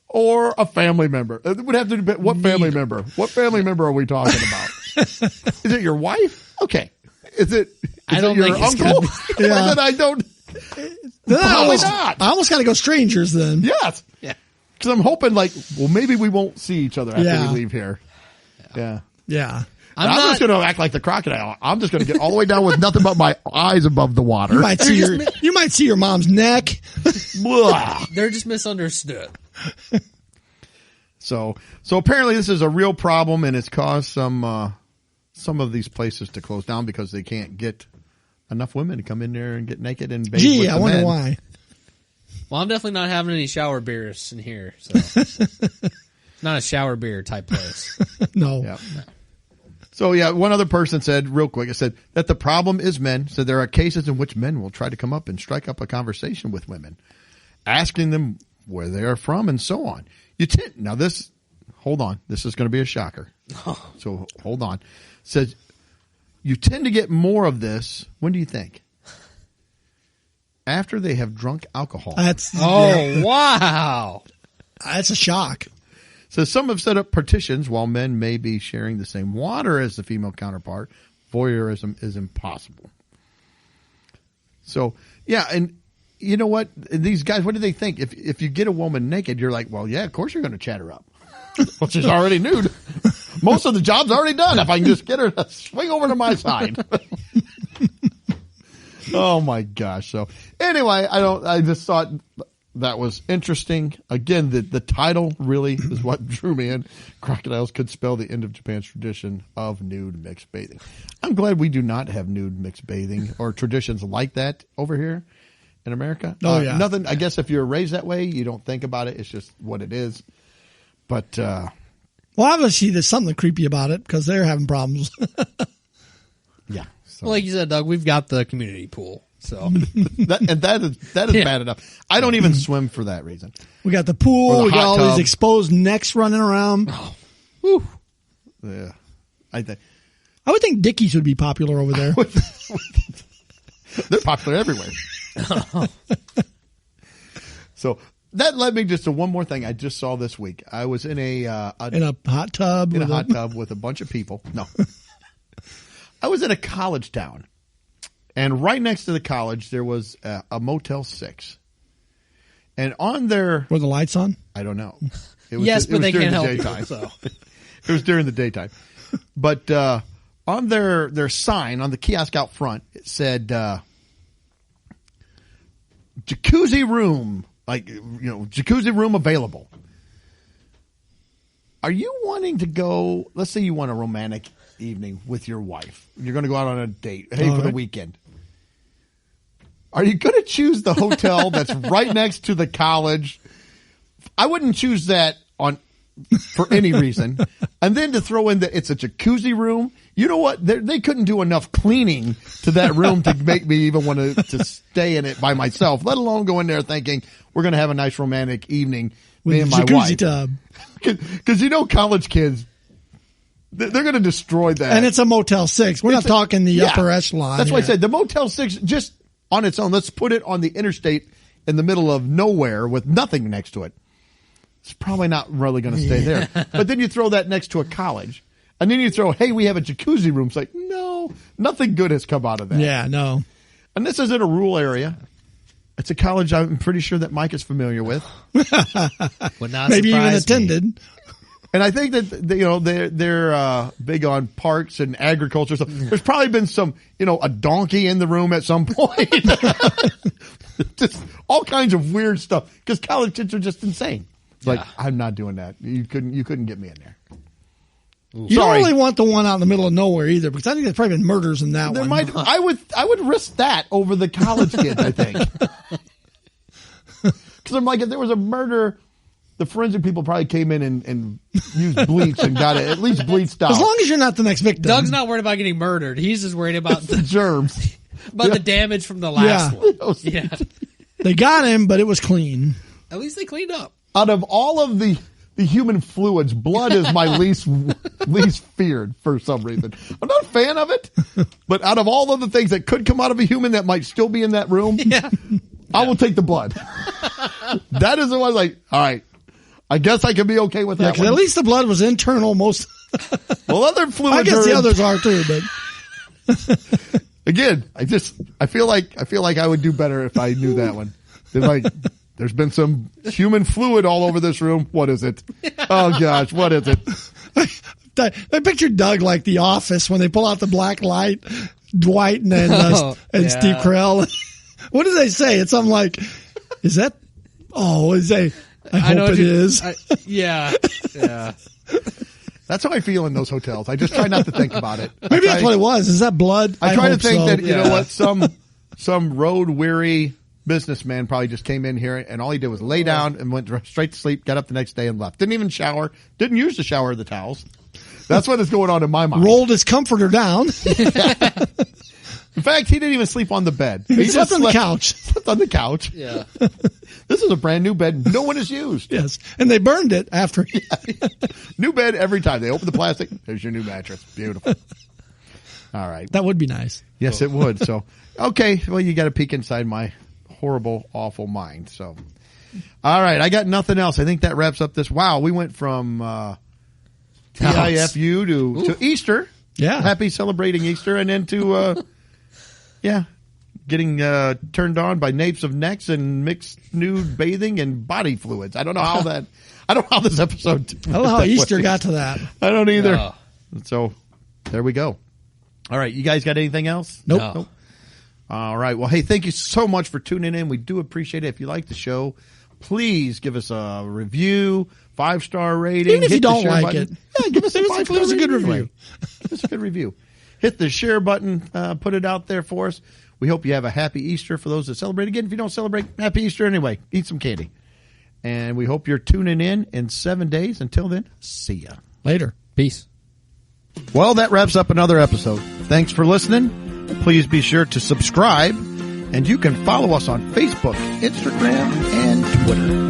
or a family member? It would have to be what family member? What family member are we talking about? Is it your wife? Okay. Is it your uncle? Yeah. Then I don't. Probably not. I almost got to go strangers then. Yes. Yeah. Because I'm hoping maybe we won't see each other after Yeah. we leave here. Yeah. Yeah. I'm just going to act like the crocodile. I'm just going to get all the way down with nothing but my eyes above the water. You might see your mom's neck. They're just misunderstood. So apparently this is a real problem, and it's caused some of these places to close down because they can't get enough women to come in there and get naked and bathe with the I wonder men. why. Well, I'm definitely not having any shower beers in here. So. Not a shower beer type place. No. Yeah. So yeah, one other person said real quick, it said that the problem is men. So there are cases in which men will try to come up and strike up a conversation with women, asking them where they are from and so on. Hold on. This is going to be a shocker. So hold on. It says you tend to get more of this. When do you think? After they have drunk alcohol. Wow. That's a shock. So some have set up partitions while men may be sharing the same water as the female counterpart. Voyeurism is impossible. So, yeah, and you know what? These guys, what do they think? If you get a woman naked, you're like, well, yeah, of course you're going to chat her up. Well, she's already nude. Most of the job's already done. If I can just get her to swing over to my side. Oh my gosh. So anyway, I just thought that was interesting. Again, the title really is what drew me in. Crocodiles could spell the end of Japan's tradition of nude mixed bathing. I'm glad we do not have nude mixed bathing or traditions like that over here in America. Oh yeah. Nothing. I guess if you're raised that way, you don't think about it. It's just what it is. But Well, obviously there's something creepy about it because they're having problems. Yeah. So. Well, like you said, Doug, we've got the community pool. So that is Yeah. bad enough. I don't even swim for that reason. We got the Or pool. the We got hot all tub. these exposed necks running around. Whew. Yeah. I think I would think Dickies would be popular over there. they're popular everywhere. So that led me just to one more thing I just saw this week. I was in In a hot tub. in a with hot tub with a bunch of people. No. I was in a college town. And right next to the college, there was a Motel 6. And on their... Were the lights on? I don't know. It was, Yes, it but was they during can't the help you, daytime. so. It was during the daytime. But on their sign, on the kiosk out front, it said jacuzzi room, jacuzzi room available. Are you wanting to go, let's say you want a romantic evening with your wife. You're going to go out on a date, for the weekend. Are you going to choose the hotel that's right next to the college? I wouldn't choose that for any reason. And then to throw in that it's a jacuzzi room. You know what? They couldn't do enough cleaning to that room to make me even want to stay in it by myself, let alone go in there thinking we're going to have a nice romantic evening, me and my jacuzzi wife. tub. Because college kids, they're going to destroy that. And it's a Motel 6. We're not talking the upper echelon. That's why I here. said the Motel 6 just on its own. Let's put it on the interstate in the middle of nowhere with nothing next to it. It's probably not really going to stay there. But then you throw that next to a college. And then you throw, hey, we have a jacuzzi room. It's like, no, nothing good has come out of that. Yeah, no. And this is in a rural area. It's a college I'm pretty sure that Mike is familiar with. Would not Maybe even surprise me. attended. And I think that they're big on parks and agriculture. So there's probably been some a donkey in the room at some point. Just all kinds of weird stuff because college kids are just insane. It's like I'm not doing that. You couldn't get me in there. You don't really want the one out in the middle of nowhere either, because I think there's probably been murders in that one. I would risk that over the college kids. I think because I'm like, if there was a murder, the forensic people probably came in and used bleach and got it at least bleached out. As long as you're not the next victim. Doug's not worried about getting murdered. He's just worried about the germs. the damage from the last one. Yeah. They got him, but it was clean. At least they cleaned up. Out of all of the human fluids, blood is my least feared for some reason. I'm not a fan of it, but out of all of the things that could come out of a human that might still be in that room, I will take the blood. That is the one. Like, all right, I guess I can be okay with that. Because at least the blood was internal. Most. Well, other fluids. I guess the others are too, but. Again, I feel like I would do better if I knew that one. There's been some human fluid all over this room. What is it? Oh gosh, what is it? I pictured Doug like The Office when they pull out the black light, Dwight and Steve Carell. What do they say? It's something like, is that? Oh, I hope it is. Yeah. That's how I feel in those hotels. I just try not to think about it. Maybe that's what it was. Is that blood? I try to think so. that, you know what, some road weary businessman probably just came in here and all he did was lay down and went straight to sleep, got up the next day and left. Didn't even shower. Didn't use the shower or the towels. That's what is going on in my mind. Rolled his comforter down. In fact, he didn't even sleep on the bed. He slept on the couch. Slept on the couch. Yeah. This is a brand new bed. No one has used. Yes. And they burned it after. New bed every time. They open the plastic. There's your new mattress. Beautiful. All right. That would be nice. Yes, it would. So, okay. Well, you got a peek inside my horrible, awful mind. So, all right. I got nothing else. I think that wraps up this. Wow. We went from TIFU to Easter. Yeah. Happy celebrating Easter. And then to, getting turned on by napes of necks and mixed nude bathing and body fluids. I don't know how this episode. I don't know how Easter got to that. I don't either. So there we go. All right. You guys got anything else? Nope. No. Nope. All right. Well, hey, thank you so much for tuning in. We do appreciate it. If you like the show, please give us a review, 5-star rating. Even if you don't like button. it. Yeah, give us a 5-star Give us a good rating. review. Give us a good review. Hit the share button. Put it out there for us. We hope you have a happy Easter for those that celebrate. Again, if you don't celebrate, happy Easter anyway. Eat some candy. And we hope you're tuning in 7 days. Until then, see ya. Later. Peace. Well, that wraps up another episode. Thanks for listening. Please be sure to subscribe, and you can follow us on Facebook, Instagram, and Twitter.